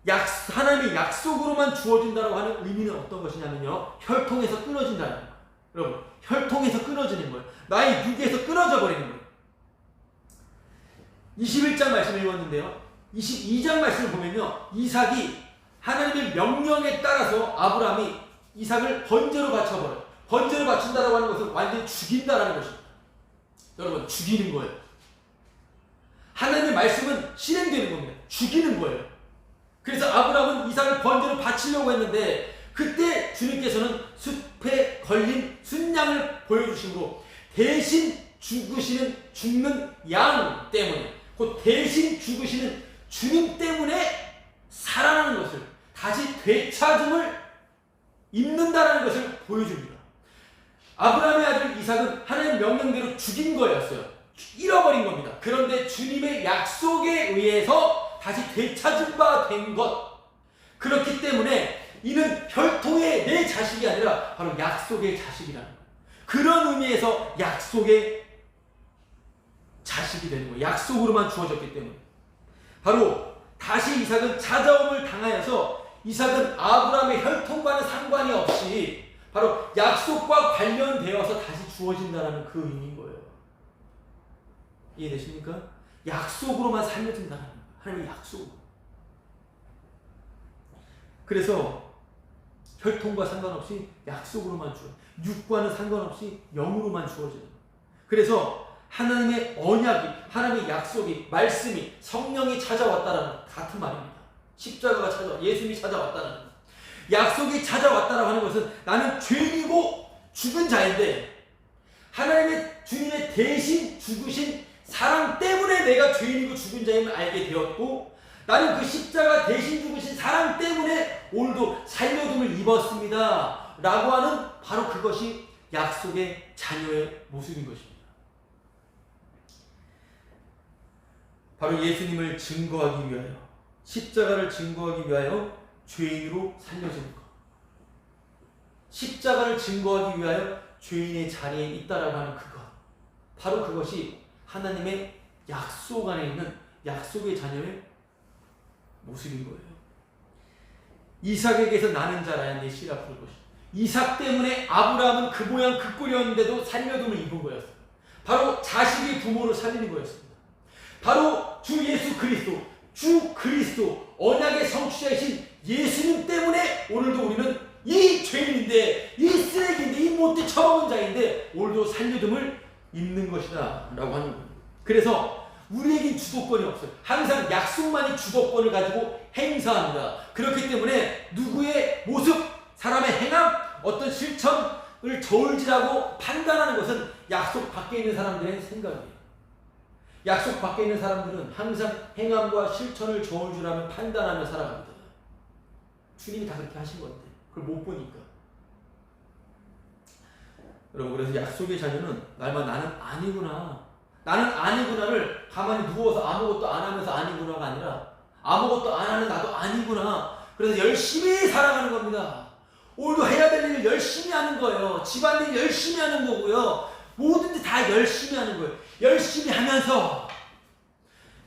하나님의 약속으로만 주어진다고 하는 의미는 어떤 것이냐면요, 혈통에서 끊어진다는 거예요. 여러분, 혈통에서 끊어지는 거예요. 나의 육에서 끊어져 버리는 거예요. 21장 말씀을 읽었는데요, 22장 말씀을 보면요, 이삭이 하나님의 명령에 따라서 아브라함이 이삭을 번제로 바쳐버려요. 번제로 바친다라고 하는 것은 완전히 죽인다라는 것입니다. 여러분, 죽이는 거예요. 하나님의 말씀은 실행되는 겁니다. 죽이는 거예요. 그래서 아브라함은 이삭을 번제로 바치려고 했는데 그때 주님께서는 숲에 걸린 순양을 보여주심으로 대신 죽는 양 때문에, 곧 대신 죽으시는 주님 때문에 살아나는 것을, 다시 되찾음을 입는다라는 것을 보여줍니다. 아브라함의 아들 이삭은 하나님의 명령대로 죽인 거였어요. 잃어버린 겁니다. 그런데 주님의 약속에 의해서 다시 되찾은 바 된 것. 그렇기 때문에 이는 혈통의 내 자식이 아니라 바로 약속의 자식이라는 거예요. 그런 의미에서 약속의 자식이 되는 거예요. 약속으로만 주어졌기 때문에. 바로 다시 이삭은 찾아옴을 당하여서 이삭은 아브라함의 혈통과는 상관이 없이 바로 약속과 관련되어서 다시 주어진다는 그 의미인 거예요. 이해되십니까? 약속으로만 살려진다는 거예요. 하나님의 약속. 그래서 혈통과 상관없이 약속으로만 주어, 육과는 상관없이 영으로만 주어지는 거예요. 그래서 하나님의 언약이, 하나님의 약속이, 말씀이, 성령이 찾아왔다라는 같은 말입니다. 십자가가 예수님이 찾아왔다라는 거예요. 약속이 찾아왔다라고 하는 것은 나는 죄인이고 죽은 자인데 하나님의 주님의 대신 죽으신 사랑 때문에 내가 죄인이고 죽은 자임을 알게 되었고, 나는 그 십자가 대신 죽으신 사랑 때문에 오늘도 살려둠을 입었습니다 라고 하는 바로 그것이 약속의 자녀의 모습인 것입니다. 바로 예수님을 증거하기 위하여, 십자가를 증거하기 위하여 죄인으로 살려지는 것, 십자가를 증거하기 위하여 죄인의 자리에 있다라고 하는 그것, 바로 그것이 하나님의 약속 안에 있는 약속의 자녀의 모습인 거예요. 이삭에게서 나는 자라야 내 씨라 부를 것이다. 이삭 때문에 아브라함은 그 모양 그 꼴이었는데도 살려둠을 입은 거였어요. 바로 자식이 부모를 살리는 거였습니다. 바로 주 예수 그리스도, 주 그리스도, 언약의 성취자이신 예수님 때문에 오늘도 우리는 이 죄인인데, 이 쓰레기인데, 이 못돼 처먹은 자인데 오늘도 살려둠을 입는 것이다 라고 하는 거예요. 그래서 우리에겐 주도권이 없어요. 항상 약속만이 주도권을 가지고 행사합니다. 그렇기 때문에 누구의 모습, 사람의 행함, 어떤 실천을 저울질하고 판단하는 것은 약속 밖에 있는 사람들의 생각이에요. 약속 밖에 있는 사람들은 항상 행함과 실천을 저울질하며 판단하며 살아갑니다. 주님이 다 그렇게 하신 건데 그걸 못 보니까. 여러분, 그래서 약속의 자녀는 날마다 나는 아니구나, 나는 아니구나를 가만히 누워서 아무것도 안 하면서 아니구나가 아니라 아무것도 안 하는 나도 아니구나, 그래서 열심히 살아가는 겁니다. 오늘도 해야 될 일 열심히 하는 거예요. 집안일 열심히 하는 거고요. 뭐든지 다 열심히 하는 거예요. 열심히 하면서,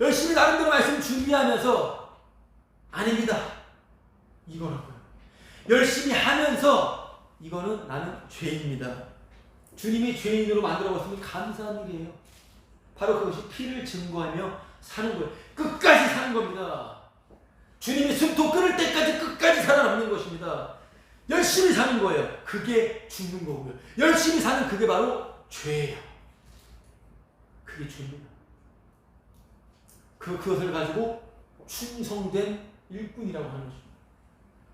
열심히 나름대로 말씀 준비하면서 아닙니다, 이거라고요. 열심히 하면서 이거는 나는 죄인입니다. 주님이 죄인으로 만들어봤으면 감사한 일이에요. 바로 그것이 피를 증거하며 사는 거예요. 끝까지 사는 겁니다. 주님이 숨통 끊을 때까지 끝까지 살아남는 것입니다. 열심히 사는 거예요. 그게 죽는 거고요. 열심히 사는 그게 바로 죄예요. 그게 죄입니다. 그것을 가지고 충성된 일꾼이라고 하는 것입니다.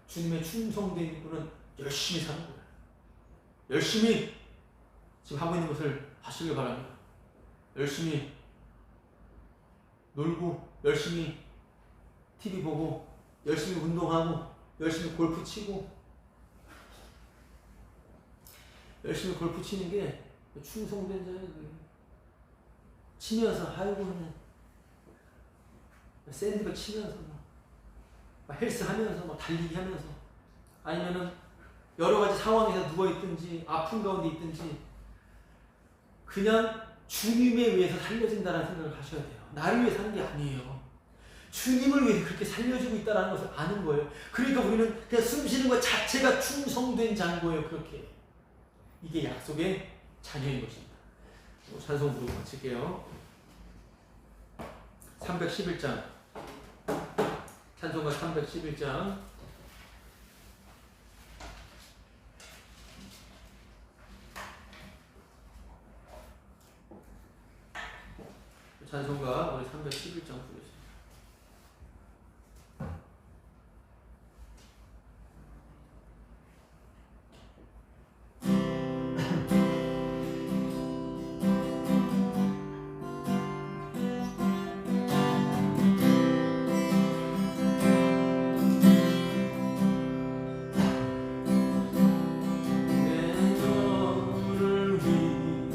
주님의 충성된 일꾼은 열심히 사는 거예요. 열심히 지금 하고 있는 것을 하시길 바랍니다. 열심히 놀고, 열심히 TV 보고, 열심히 운동하고, 열심히 골프 치고. 열심히 골프 치는 게 충성된 자예요. 치면서 아이고 샌드백 치면서 막 헬스 하면서 막 달리기 하면서, 아니면은 여러 가지 상황에서 누워 있든지 아픈 가운데 있든지 그냥 주님에 의해서 살려진다는 생각을 하셔야 돼요. 나를 위해 사는 게 아니에요. 주님을 위해 그렇게 살려주고 있다는 것을 아는 거예요. 그러니까 우리는 그냥 숨 쉬는 것 자체가 충성된 자인 거예요. 그렇게. 이게 약속의 자녀인 것입니다. 찬송 부르고 마칠게요. 311장. 찬송가 311장. 찬송가 우리 311장 부르겠습니다. 내 너를 위하여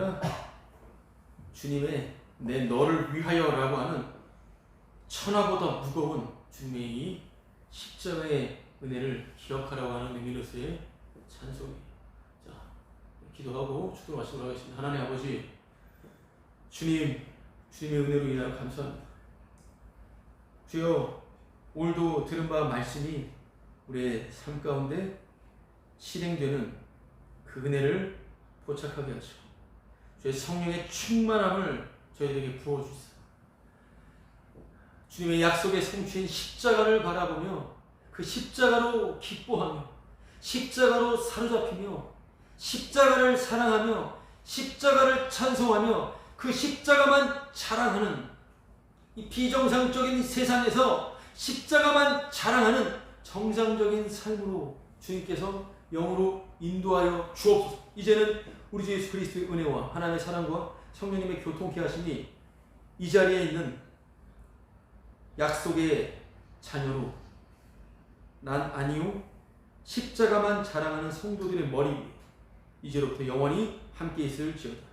아니라 주님의 내 너를 위하여라고 하는 천하보다 무거운 주님의 이 십자가의 은혜를 기억하라고 하는 의미로서의 찬송이에요. 자, 기도하고 축도 마치도록 하겠습니다. 하나님 아버지, 주님의 은혜로 인하여 감사합니다. 주여, 오늘도 들은 바 말씀이 우리의 삶 가운데 실행되는 그 은혜를 포착하게 하시고 주의 성령의 충만함을 저희들에게 부어주세요. 주님의 약속의 성취인 십자가를 바라보며 그 십자가로 기뻐하며 십자가로 사로잡히며 십자가를 사랑하며 십자가를 찬송하며 그 십자가만 자랑하는 이 비정상적인 세상에서 십자가만 자랑하는 정상적인 삶으로 주님께서 영으로 인도하여 주옵소서. 이제는 우리 주 예수 그리스도의 은혜와 하나님의 사랑과 성령님의 교통케 하심이 이 자리에 있는 약속의 자녀로 난 아니요 십자가만 자랑하는 성도들의 머리 위에 이제로부터 영원히 함께 있을지어다.